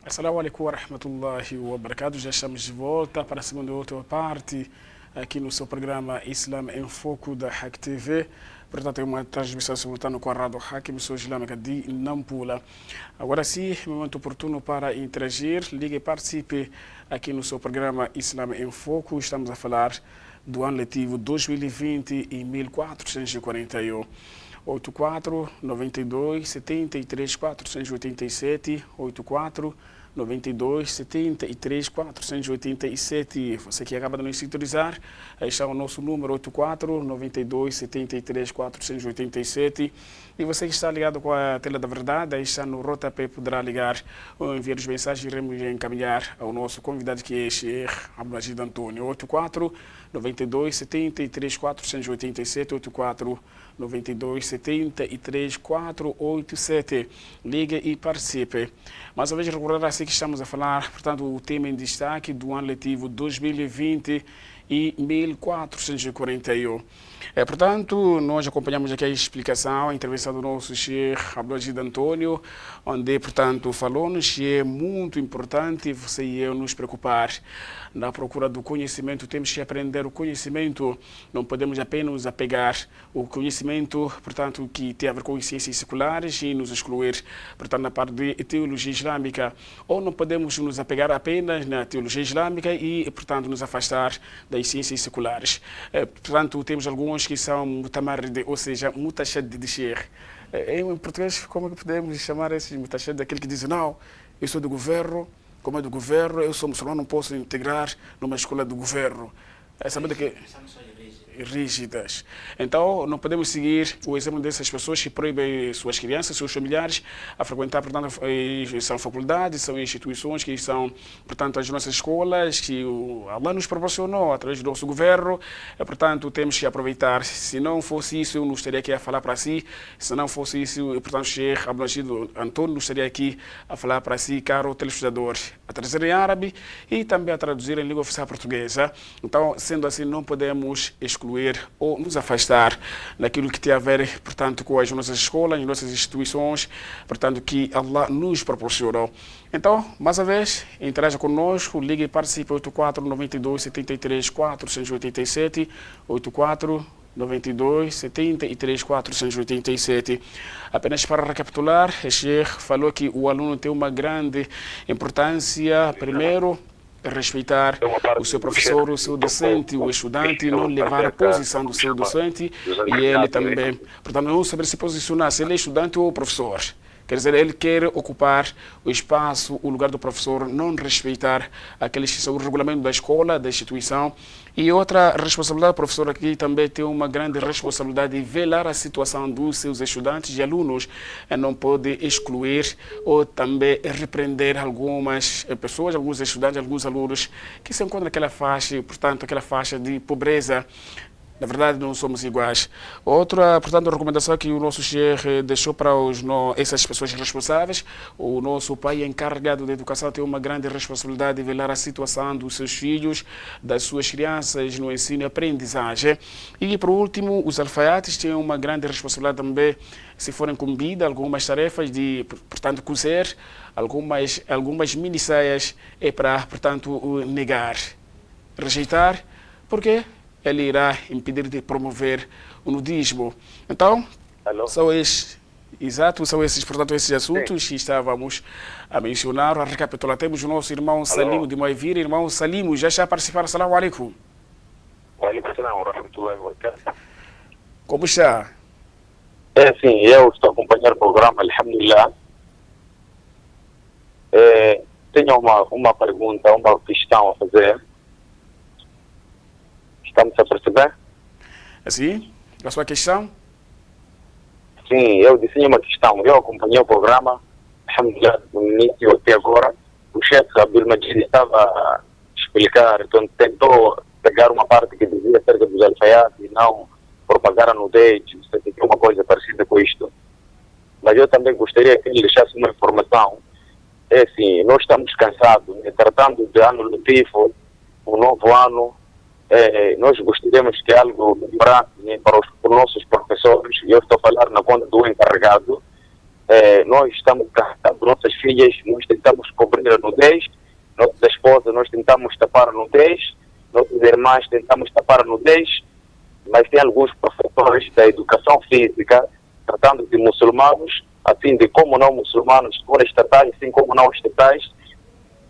Assalamu alaikum wa rahmatullahi wa barakatuh. Já estamos de volta para a segunda e última parte aqui no seu programa Islam em Foco da Hack TV. Portanto, é uma transmissão simultânea com a Rádio Hack, emissora islâmica de Nampula. Agora sim, é momento oportuno para interagir. Ligue e participe aqui no seu programa Islam em Foco. Estamos a falar do ano letivo 2020 e 1441. 84 92 73 487 84 92 73 487. Você que acaba de nos sintonizar, aí está o nosso número 84 92 73 487. E você que está ligado com a tela da verdade, aí está no rodapé, poderá ligar ou enviar as mensagens e iremos encaminhar ao nosso convidado, que é Sheikh Abdulajid Antônio. 84 92 73 487 84 92 73 487. Ligue e participe. Mais uma vez, recordar assim que estamos a falar, portanto, o tema em destaque do ano letivo 2020 e 1441. Portanto, nós acompanhamos aqui a explicação, a intervenção do nosso Sheikh Abdulajid Antônio, onde, portanto, falou-nos que é muito importante você e eu nos preocupar na procura do conhecimento. Temos que aprender o conhecimento, não podemos apenas apegar o conhecimento, portanto, que tem a ver com as ciências seculares e nos excluir, portanto, na parte de teologia islâmica, ou não podemos nos apegar apenas na teologia islâmica e, portanto, nos afastar das ciências seculares. Portanto, temos alguns que são mutamarrid, ou seja, mutashad de sheikh. Em português, como é que podemos chamar esses mutashad? Daquele que diz, não, eu sou do governo, como é do governo, eu sou muçulmano, não posso integrar numa escola do governo. Sabendo que rígidas. Então, não podemos seguir o exemplo dessas pessoas que proíbem suas crianças, seus familiares, a frequentar, portanto, são faculdades, são instituições que são, portanto, as nossas escolas, que Allah nos proporcionou através do nosso governo. Portanto, temos que aproveitar. Se não fosse isso, eu não estaria aqui a falar para si. Se não fosse isso, portanto, Sheikh Abdulajid Antônio não estaria aqui a falar para si, caro telespectador, a trazer em árabe e também a traduzir em língua oficial portuguesa. Então, sendo assim, não podemos excluir ou nos afastar daquilo que tem a ver, portanto, com as nossas escolas, as nossas instituições, portanto, que Allah nos proporcionou. Então, mais uma vez, interaja conosco, ligue e participe. 84 92 73 487, 84 92 73 487. Apenas para recapitular, o Sheikh falou que o aluno tem uma grande importância, primeiro, respeitar o seu professor, o seu docente, o estudante, não levar a posição do seu docente e ele também, portanto, não saber se posicionar, se ele é estudante ou professor. Quer dizer, ele quer ocupar o espaço, o lugar do professor, não respeitar aqueles que são o regulamento da escola, da instituição. E outra responsabilidade do professor aqui também tem uma grande responsabilidade de velar a situação dos seus estudantes e alunos. Não pode excluir ou também repreender algumas pessoas, alguns estudantes, alguns alunos que se encontram naquela faixa, portanto, aquela faixa de pobreza. Na verdade, não somos iguais. Outra, portanto, recomendação que o nosso Sheikh deixou para essas pessoas responsáveis, o nosso pai encarregado da educação tem uma grande responsabilidade de velar a situação dos seus filhos, das suas crianças no ensino e aprendizagem. E, por último, os alfaiates têm uma grande responsabilidade também, se forem incumbidas algumas tarefas de, portanto, cozer algumas mini saias é para, portanto, negar, rejeitar, porque ele irá impedir de promover o nudismo. Então, Alô? são esses, portanto, esses assuntos que estávamos a mencionar. A recapitular, temos o nosso irmão Salimo de Moivira. Irmão Salimo, já está a participar. Assalamu alaikum. Waalaikum salam wa rahmatullahi wa barakatuh. Como está? É, sim, eu estou a acompanhar o programa, alhamdulillah. Tenho uma pergunta, uma questão a fazer. Estamos a perceber? Assim, a sua questão? Sim, eu disse uma questão. Eu acompanhei o programa, alhamdulillah, do início até agora. O chefe Abdul-Majid estava a explicar, então tentou pegar uma parte que dizia acerca dos alfaiates e não propagar a nudez, uma coisa parecida com isto. Mas eu também gostaria que ele deixasse uma informação. É assim, nós estamos cansados, né? Tratando de ano letivo, o novo ano, nós gostaríamos que algo melhorasse, né, para os nossos professores. Eu estou a falar na conta do encarregado. Nós estamos cansados, nossas filhas, nós tentamos cobrir a nudez, nossas esposas, nós tentamos tapar a nudez, nossas irmãs tentamos tapar a nudez, mas tem alguns professores da educação física, tratando de muçulmanos, assim de como não muçulmanos, escolas estatais, assim como não estatais,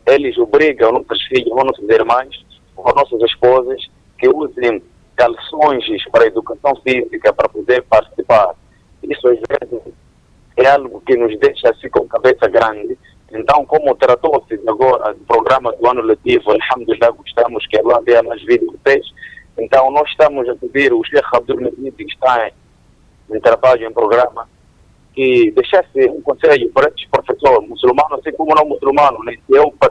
eles obrigam nossas filhas, nossas irmãs, ou nossas esposas, que usem calções para a educação física para poder participar. Isso às vezes é algo que nos deixa assim com cabeça grande. Então, como tratou-se agora do programa do ano letivo, alhamdulillah, gostamos que Allah dê mais vida a vocês. Então, nós estamos a pedir o Sheikh Abdul-Majid, que está em trabalho em programa, que deixasse um conselho para estes professores muçulmanos, assim como não muçulmanos, né?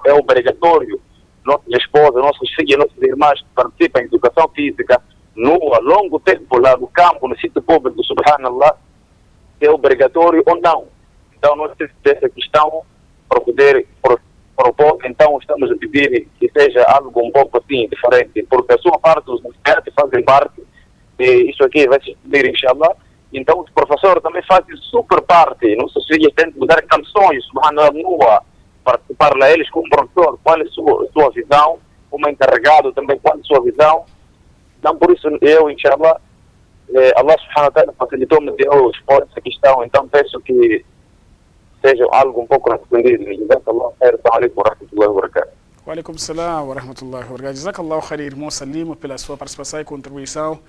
É obrigatório nossas esposas, nossas filhas, nossas irmãs que participam em educação física a longo tempo lá no campo, no sítio público, subhanallah, é obrigatório ou não. Então, nós temos essa questão para poder propor, então estamos a pedir que seja algo um pouco assim diferente, porque a sua parte, os expertos fazem parte, e isso aqui vai se pedir, inshallah. Então, os professores também fazem super parte, nossas filhas tentam mudar canções, subhanallah, nua, participar lá eles como professor, qual é a sua visão, como encarregado também, qual é a sua visão. Então, por isso, eu, inshallah, Allah subhanahu wa ta'ala facilitou-me de eu expor essa questão, então peço que seja algo um pouco respondido. Jazakallah khair, assalamu alaikum wa rahmatullahi wa barakatuh. Wa alaikum salam wa rahmatullahi wa barakatuh. Jazakallah khair, irmão Salimo, pela sua participação e contribuição.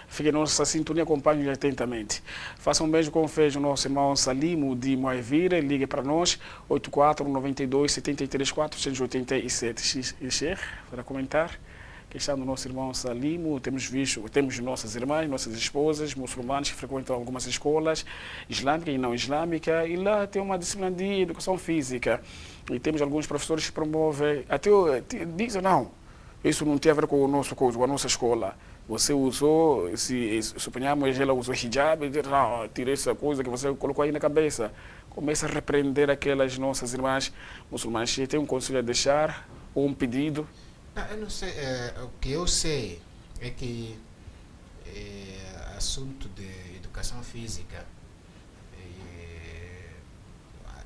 Fique em nossa sintonia, acompanhe atentamente. Faça um beijo com fez o nosso irmão Salimo de Moivira, ligue para nós, 84 92 73 487. Sheikh, para comentar. Questão do nosso irmão Salimo, temos nossas irmãs, nossas esposas, muçulmanas que frequentam algumas escolas islâmicas e não islâmicas, e lá tem uma disciplina de educação física. E temos alguns professores que promovem, até dizem, não, isso não tem a ver com o nosso curso, com a nossa escola. Você usou, se suponhamos, ela usou hijab, não, tira essa coisa que você colocou aí na cabeça. Começa a repreender aquelas nossas irmãs muçulmanas. Tem um conselho a deixar, ou um pedido? Não, eu não sei, o que eu sei é que assunto de educação física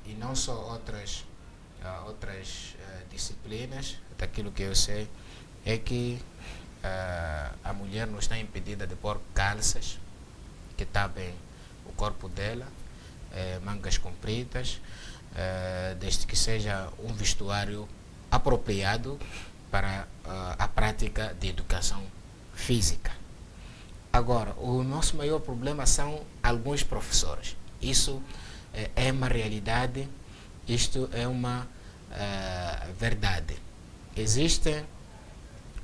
e não só outras disciplinas, daquilo que eu sei é que a mulher não está impedida de pôr calças que tapem o corpo dela, mangas compridas, desde que seja um vestuário apropriado para a prática de educação física. Agora, o nosso maior problema são alguns professores. Isso é uma realidade, isto é uma verdade. Existem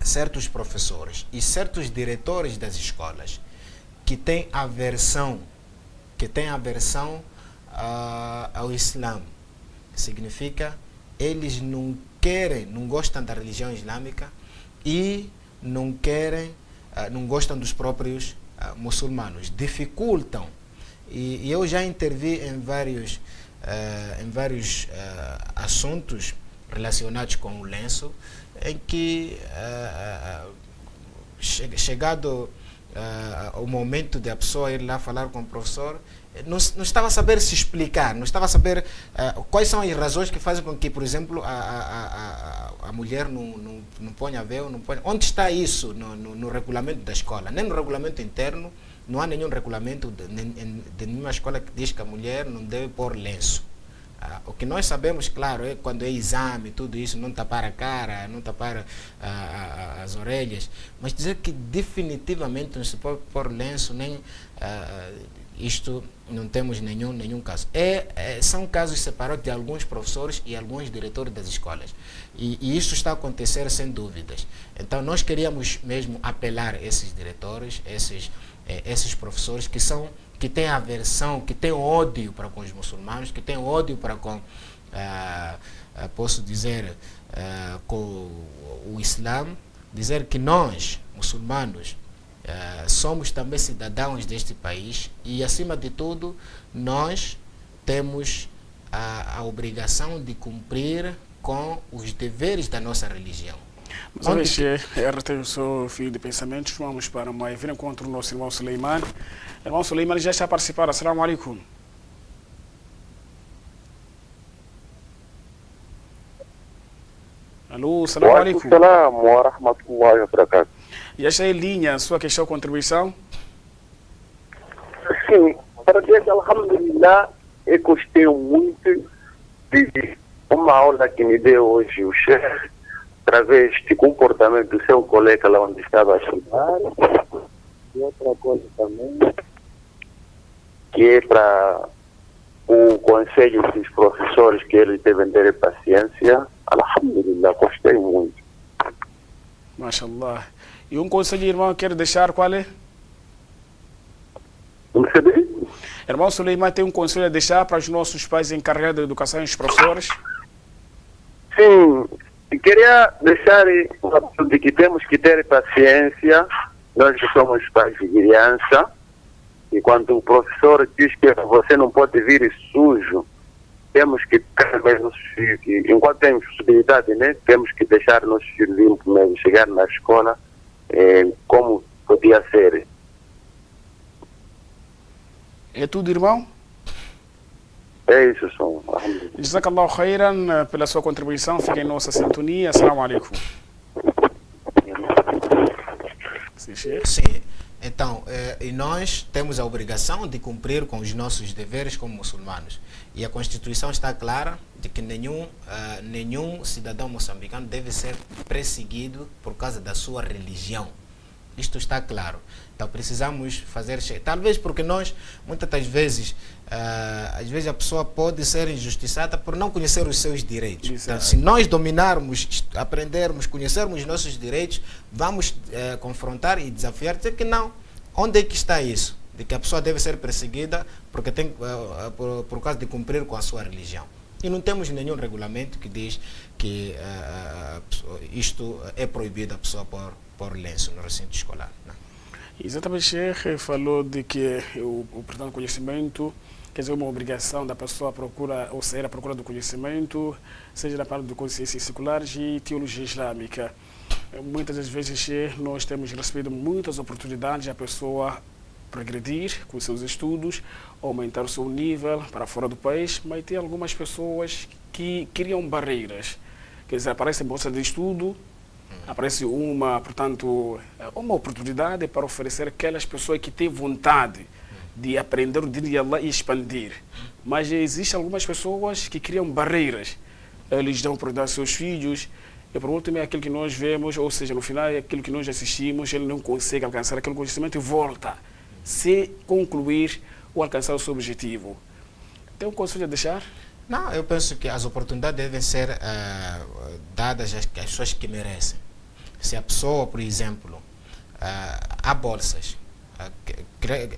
certos professores e certos diretores das escolas que têm aversão ao Islã. Significa, eles não gostam da religião islâmica e não querem não gostam dos próprios muçulmanos, dificultam. E eu já intervi em vários assuntos relacionados com o lenço, em que chegado o momento de a pessoa ir lá falar com o professor, não estava a saber se explicar, não estava a saber quais são as razões que fazem com que, por exemplo, a mulher não ponha véu, não ponha... Onde está isso no regulamento da escola? Nem no regulamento interno, não há nenhum regulamento de nenhuma escola que diz que a mulher não deve pôr lenço. O que nós sabemos, claro, é quando é exame, tudo isso, não tapar a cara, não tapar as orelhas, mas dizer que definitivamente não se pode pôr lenço, nem isto não temos nenhum caso. São casos separados de alguns professores e alguns diretores das escolas. E isso está a acontecer sem dúvidas. Então nós queríamos mesmo apelar a esses diretores, esses professores que têm aversão, que têm ódio para com os muçulmanos, que têm ódio para com, posso dizer, com o Islã, dizer que nós, muçulmanos, somos também cidadãos deste país e, acima de tudo, nós temos a obrigação de cumprir com os deveres da nossa religião. Mas a vez tem o seu fio de pensamentos, vamos para uma encontro do nosso irmão Suleiman. Irmão Suleiman já está a participar. Assalamu alaikum. Alô, assalamu alaikum. Assalamu wa rahmatullahi wa barakatuh. Já está em linha a sua questão, contribuição? Sim, para dizer que, alhamdulillah, eu gostei muito de uma aula que me deu hoje o chefe, através do comportamento do seu colega lá onde estava a estudar. E outra coisa também, que é para o conselho dos professores, que eles devem ter paciência. Alhamdulillah, gostei muito. Mashallah. E um conselho, irmão, quer deixar qual é? Não percebi? Irmão Suleiman tem um conselho a deixar para os nossos pais encarregados de educação e os professores? Sim, queria deixar de que temos que ter paciência, nós que somos pais de criança, e quando o professor diz que você não pode vir sujo, temos que, enquanto temos possibilidade, né, temos que deixar nossos filhos limpos mesmo, chegar na escola como podia ser. É tudo, irmão? É isso, som. Jazakallahu khairan pela sua contribuição. Fique em nossa sintonia. Assalamu alaikum. Sim. Então, e nós temos a obrigação de cumprir com os nossos deveres como muçulmanos. E a Constituição está clara de que nenhum cidadão moçambicano deve ser perseguido por causa da sua religião. Isto está claro. Então precisamos fazer... Talvez porque nós, muitas das vezes, às vezes a pessoa pode ser injustiçada por não conhecer os seus direitos. Então, se nós dominarmos, aprendermos, conhecermos os nossos direitos, vamos confrontar e desafiar, dizer que não. Onde é que está isso? De que a pessoa deve ser perseguida porque tem, por causa de cumprir com a sua religião. E não temos nenhum regulamento que diz que isto é proibido a pessoa por lenço no recinto escolar. Não. Exatamente, Sheikh falou de que o portanto, conhecimento, quer dizer, uma obrigação da pessoa à procura, ou sair à procura do conhecimento, seja na parte de consciências seculares e teologia islâmica. Muitas das vezes nós temos recebido muitas oportunidades a pessoa progredir com seus estudos, aumentar o seu nível para fora do país, mas tem algumas pessoas que criam barreiras. Quer dizer, aparece bolsa de estudo, aparece uma oportunidade para oferecer aquelas pessoas que têm vontade de aprender o dia de Allah e expandir. Mas existem algumas pessoas que criam barreiras. Eles dão oportunidade aos seus filhos, e por último é aquilo que nós vemos, ou seja, no final é aquilo que nós assistimos, ele não consegue alcançar aquele conhecimento e volta, se concluir ou alcançar o seu objetivo. Tem um conselho a deixar? Não, eu penso que as oportunidades devem ser dadas às pessoas que merecem. Se a pessoa, por exemplo, há bolsas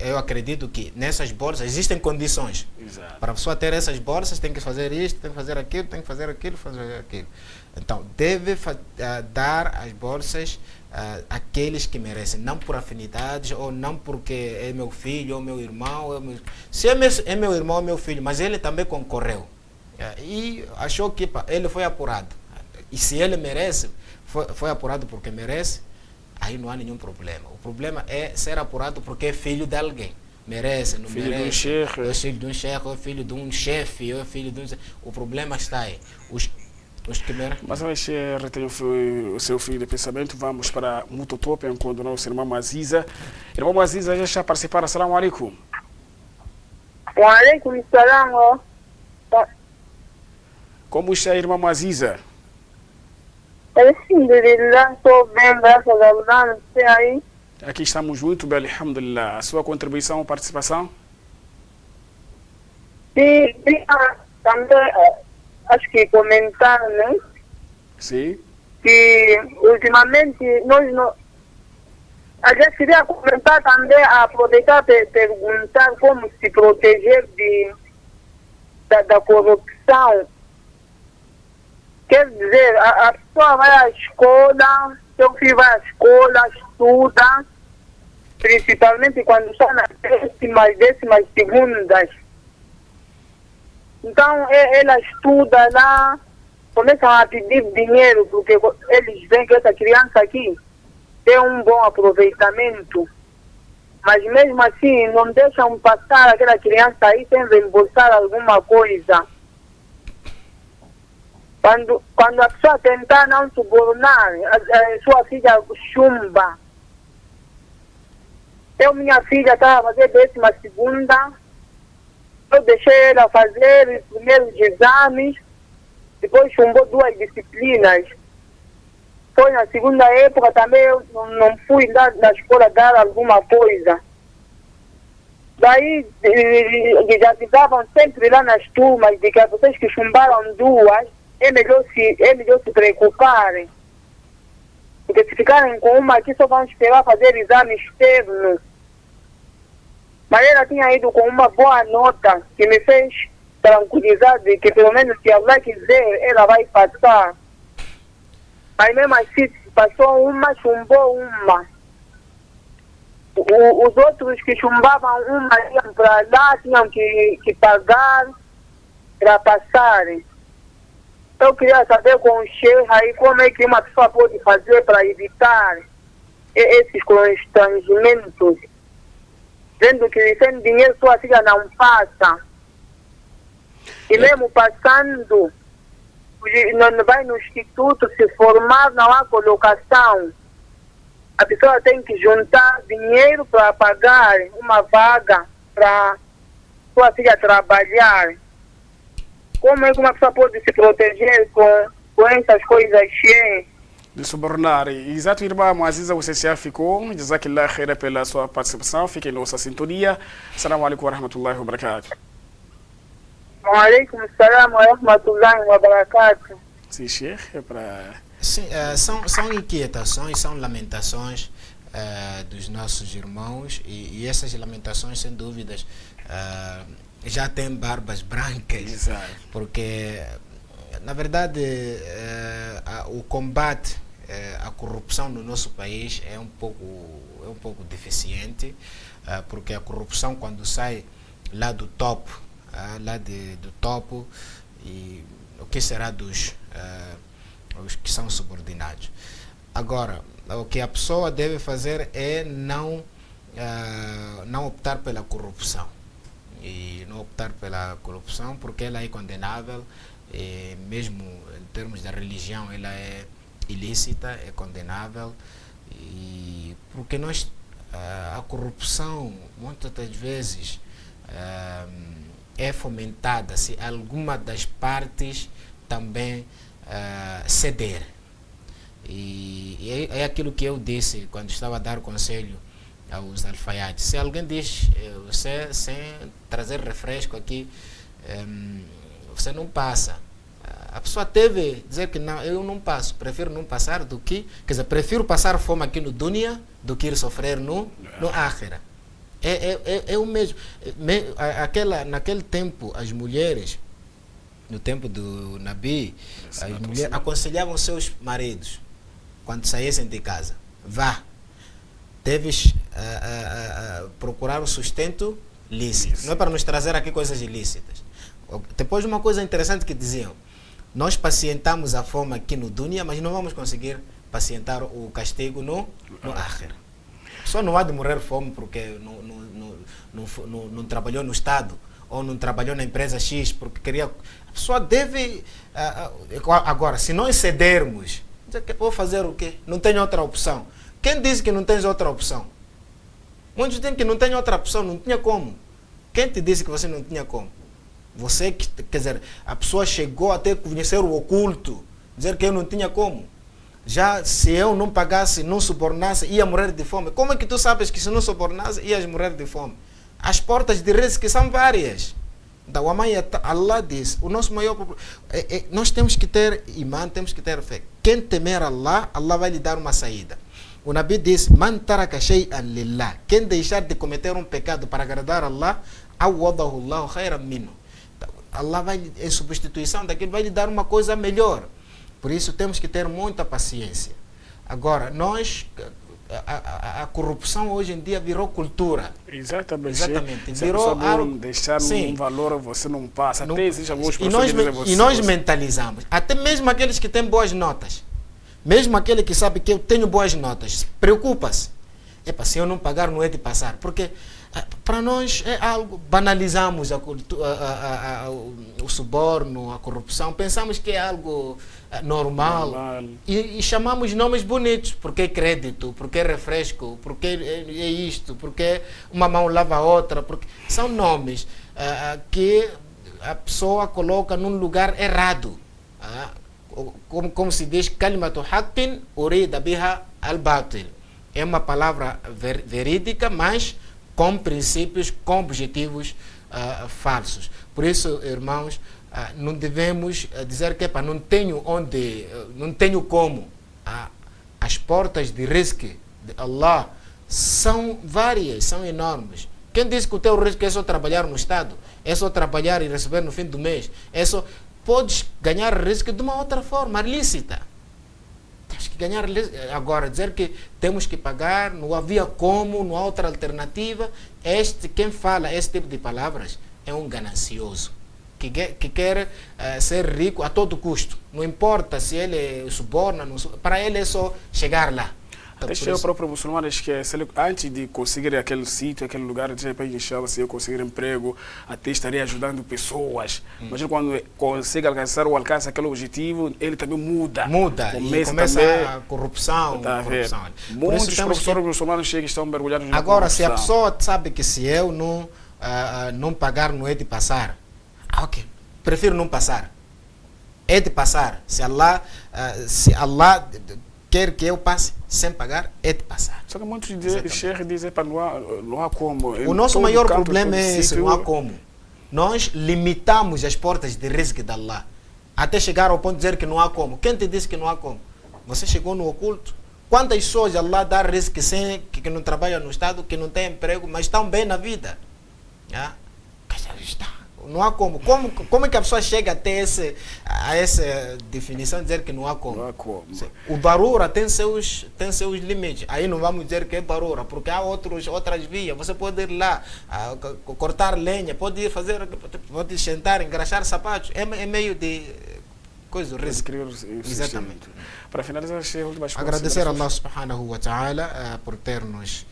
Eu acredito que nessas bolsas existem condições. Exato. Para a pessoa ter essas bolsas, tem que fazer isto, tem que fazer aquilo, tem que fazer aquilo, fazer aquilo. Então, deve dar as bolsas àqueles que merecem, não por afinidades, ou não porque é meu filho, ou meu irmão. Se é meu irmão ou meu filho, mas ele também concorreu. E achou que ele foi apurado. E se ele merece, foi apurado porque merece, aí não há nenhum problema. O problema é ser apurado porque é filho de alguém. Merece, não Filho de um merece. chefe. É filho de um chefe, é filho de um chefe, é filho de um... O problema está aí. Os que merecem. Mas vai ser retém o seu filho de pensamento. Vamos para Mutotope, enquanto o nosso irmão Aziza. Irmão Aziza já está a participar. Assalamu alaikum. Wa alaikum salam. Como está, irmão Aziza? Alhamdulillah, estou bem, graças a Deus. Não sei aí. Aqui estamos muito bem, alhamdulillah. A sua contribuição ou participação? E também acho que comentaram, né? Sim. Que ultimamente nós não. A gente queria comentar também, aproveitar para perguntar como se proteger da corrupção. Quer dizer, a pessoa vai à escola, seu filho vai à escola, estuda, principalmente quando está nas décimas segundas. Então, ela estuda lá, começam a pedir dinheiro, porque eles veem que essa criança aqui tem um bom aproveitamento. Mas mesmo assim, não deixam passar aquela criança aí sem reembolsar alguma coisa. Quando a pessoa tentar não subornar, a sua filha chumba. Minha filha estava a fazer 12ª, eu deixei ela fazer os primeiros exames, depois chumbou 2 disciplinas. Foi na segunda época também, eu não fui lá na escola dar alguma coisa. Daí já avisavam sempre lá nas turmas de que vocês que chumbaram 2, é melhor se preocuparem. Porque se ficarem com uma aqui, só vão esperar fazer exame externo. Mas ela tinha ido com uma boa nota, que me fez tranquilizar de que pelo menos se Allah quiser, ela vai passar. Mas mesmo assim, passou uma, chumbou uma. Os outros que chumbavam uma iam para lá, tinham que pagar para passarem. Eu queria saber com o chefe aí como é que uma pessoa pode fazer para evitar esses constrangimentos. Vendo que sem dinheiro sua filha não passa. E mesmo passando, não vai no instituto se formar, não há colocação. A pessoa tem que juntar dinheiro para pagar uma vaga para sua filha trabalhar. Como é que uma pessoa pode se proteger com essas coisas cheias? De subornar. Exato, irmã Aziza, você já ficou. Jazakallah khaira pela sua participação. Fique em nossa sintonia. Assalamu alaikum wa rahmatullahi wa barakatuh. Wa alaikum salam wa rahmatullahi wa barakatuh. Sim, Sheikh, é para... Sim, são inquietações, são lamentações dos nossos irmãos e essas lamentações, sem dúvidas, já têm barbas brancas. Exato. Porque, na verdade, o combate à corrupção no nosso país é um pouco deficiente, porque a corrupção, quando sai lá do topo, do topo, e o que será dos os que são subordinados. Agora, o que a pessoa deve fazer é não optar pela corrupção. E não optar pela corrupção porque ela é condenável, mesmo em termos da religião ela é ilícita, é condenável, e porque a corrupção muitas das vezes é fomentada se alguma das partes também ceder. E é aquilo que eu disse quando estava a dar conselho aos alfaiates. Se alguém diz, você sem trazer refresco aqui, você não passa. A pessoa deve dizer que não, eu não passo, prefiro não passar do que, quer dizer, prefiro passar fome aqui no dunya do que ir sofrer no akhira. É o mesmo. Naquele tempo, as mulheres, no tempo do Nabi, as mulheres aconselhavam seus maridos, quando saíssem de casa, vá, deves procurar o sustento lícito. Não é para nos trazer aqui coisas ilícitas. Depois, uma coisa interessante que diziam, nós pacientamos a fome aqui no dunya, mas não vamos conseguir pacientar o castigo no akhir. Só não há de morrer fome porque não trabalhou no Estado ou não trabalhou na empresa X porque queria... A pessoa deve... Agora, se nós cedermos, vou fazer o quê? Não tenho outra opção. Quem disse que não tens outra opção? Muitos dizem que não tem outra opção, não tinha como. Quem te disse que você não tinha como? Você, quer dizer, a pessoa chegou até conhecer o oculto, dizer que eu não tinha como. Já se eu não pagasse, não subornasse, ia morrer de fome. Como é que tu sabes que se não subornasse, ias morrer de fome? As portas de risco são várias. Então, Allah diz, o nosso maior problema... nós temos que ter imã, temos que ter fé. Quem temer Allah, Allah vai lhe dar uma saída. O Nabi diz, Man taraka shay'an lillah. Quem deixar de cometer um pecado para agradar Allah, awadahu Allahu khayran minhu. Allah vai, em substituição daquilo, vai lhe dar uma coisa melhor. Por isso temos que ter muita paciência. Agora, a corrupção hoje em dia virou cultura. Exatamente. Virou algo... deixar um valor, você não passa. Até existe alguns e nós mentalizamos. Até mesmo aqueles que têm boas notas. Mesmo aquele que sabe que eu tenho boas notas, preocupa-se. Se eu não pagar, não é de passar. Porque para nós é algo, banalizamos o suborno, a corrupção, pensamos que é algo normal. E chamamos nomes bonitos, porque é crédito, porque é refresco, porque é isto, porque uma mão lava a outra, porque são nomes que a pessoa coloca num lugar errado. Como se diz, kalimatu haqqin urida biha al-batil. É uma palavra verídica, mas com princípios, com objetivos falsos. Por isso, irmãos, não devemos dizer que não tenho não tenho como. As portas de risco de Allah são várias, são enormes. Quem diz que o teu risco é só trabalhar no Estado, é só trabalhar e receber no fim do mês, podes ganhar risco de uma outra forma, lícita. Temos que ganhar. Agora, dizer que temos que pagar, não havia como, não há outra alternativa. Quem fala esse tipo de palavras é um ganancioso, que quer ser rico a todo custo. Não importa se ele suborna, para ele é só chegar lá. Até o próprio muçulmano esquece, antes de conseguir aquele sítio, aquele lugar, de repente, se eu conseguir emprego, até estaria ajudando pessoas. Mas quando consegue alcançar ou alcança aquele objetivo, ele também muda. E começa a corrupção. Muitos professores muçulmanos chegam e estão mergulhados na Agora, corrupção. se a pessoa sabe que se eu não pagar, não é de passar, ok, prefiro não passar. É de passar. Se Allah quer que eu passe sem pagar, é de passar. Só que muitos dizem para não há como. O nosso maior problema é esse, não há como. Nós limitamos as portas de risco de Allah, até chegar ao ponto de dizer que não há como. Quem te disse que não há como? Você chegou no oculto. Quantas pessoas Allah dá risco que não trabalham no Estado, que não têm emprego, mas estão bem na vida? Não há como. Como é que a pessoa chega até essa definição de dizer que não há como? Não há como. O darura tem seus limites. Aí não vamos dizer que é darura, porque há outras vias. Você pode ir lá, cortar lenha, pode ir pode sentar, engraxar sapatos. É meio de coisa risco. Exatamente. Para finalizar, agradecer a Allah subhanahu wa ta'ala por ter-nos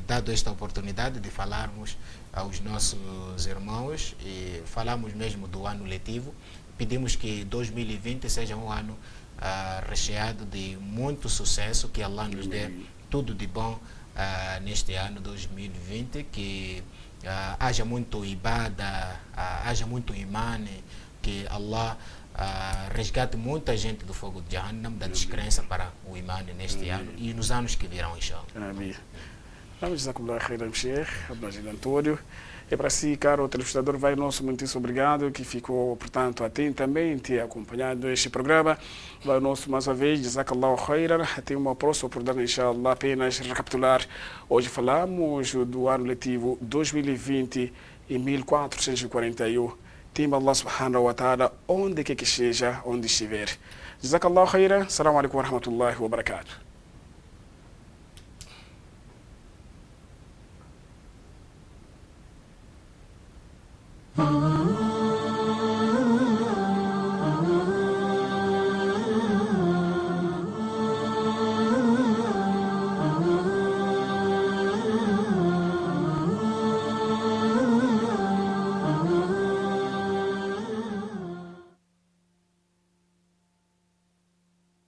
dado esta oportunidade de falarmos aos nossos irmãos e falamos mesmo do ano letivo. Pedimos que 2020 seja um ano recheado de muito sucesso, que Allah nos dê tudo de bom neste ano 2020, que haja muito ibada, haja muito imane, que Allah resgate muita gente do fogo de Jahannam, da descrença para o imane neste ano e nos anos que virão, inshallah. Amém. Vamos jazakumullah khairan, Sheikh Abdulaziz Antônio. E para si, caro telespectador, vai nosso muitíssimo obrigado que ficou, portanto, atentamente acompanhando este programa. Vai nosso, mais uma vez, jazakallahu khairan. Até uma próxima oportunidade, inshallah. Apenas recapitular. Hoje falamos do ano letivo 2020 e 1441. Tema Allah subhanahu wa ta'ala, onde quer que seja, onde estiver. Jazakallahu khairan. Assalamu alaikum wa rahmatullahi wa barakatuh. Oh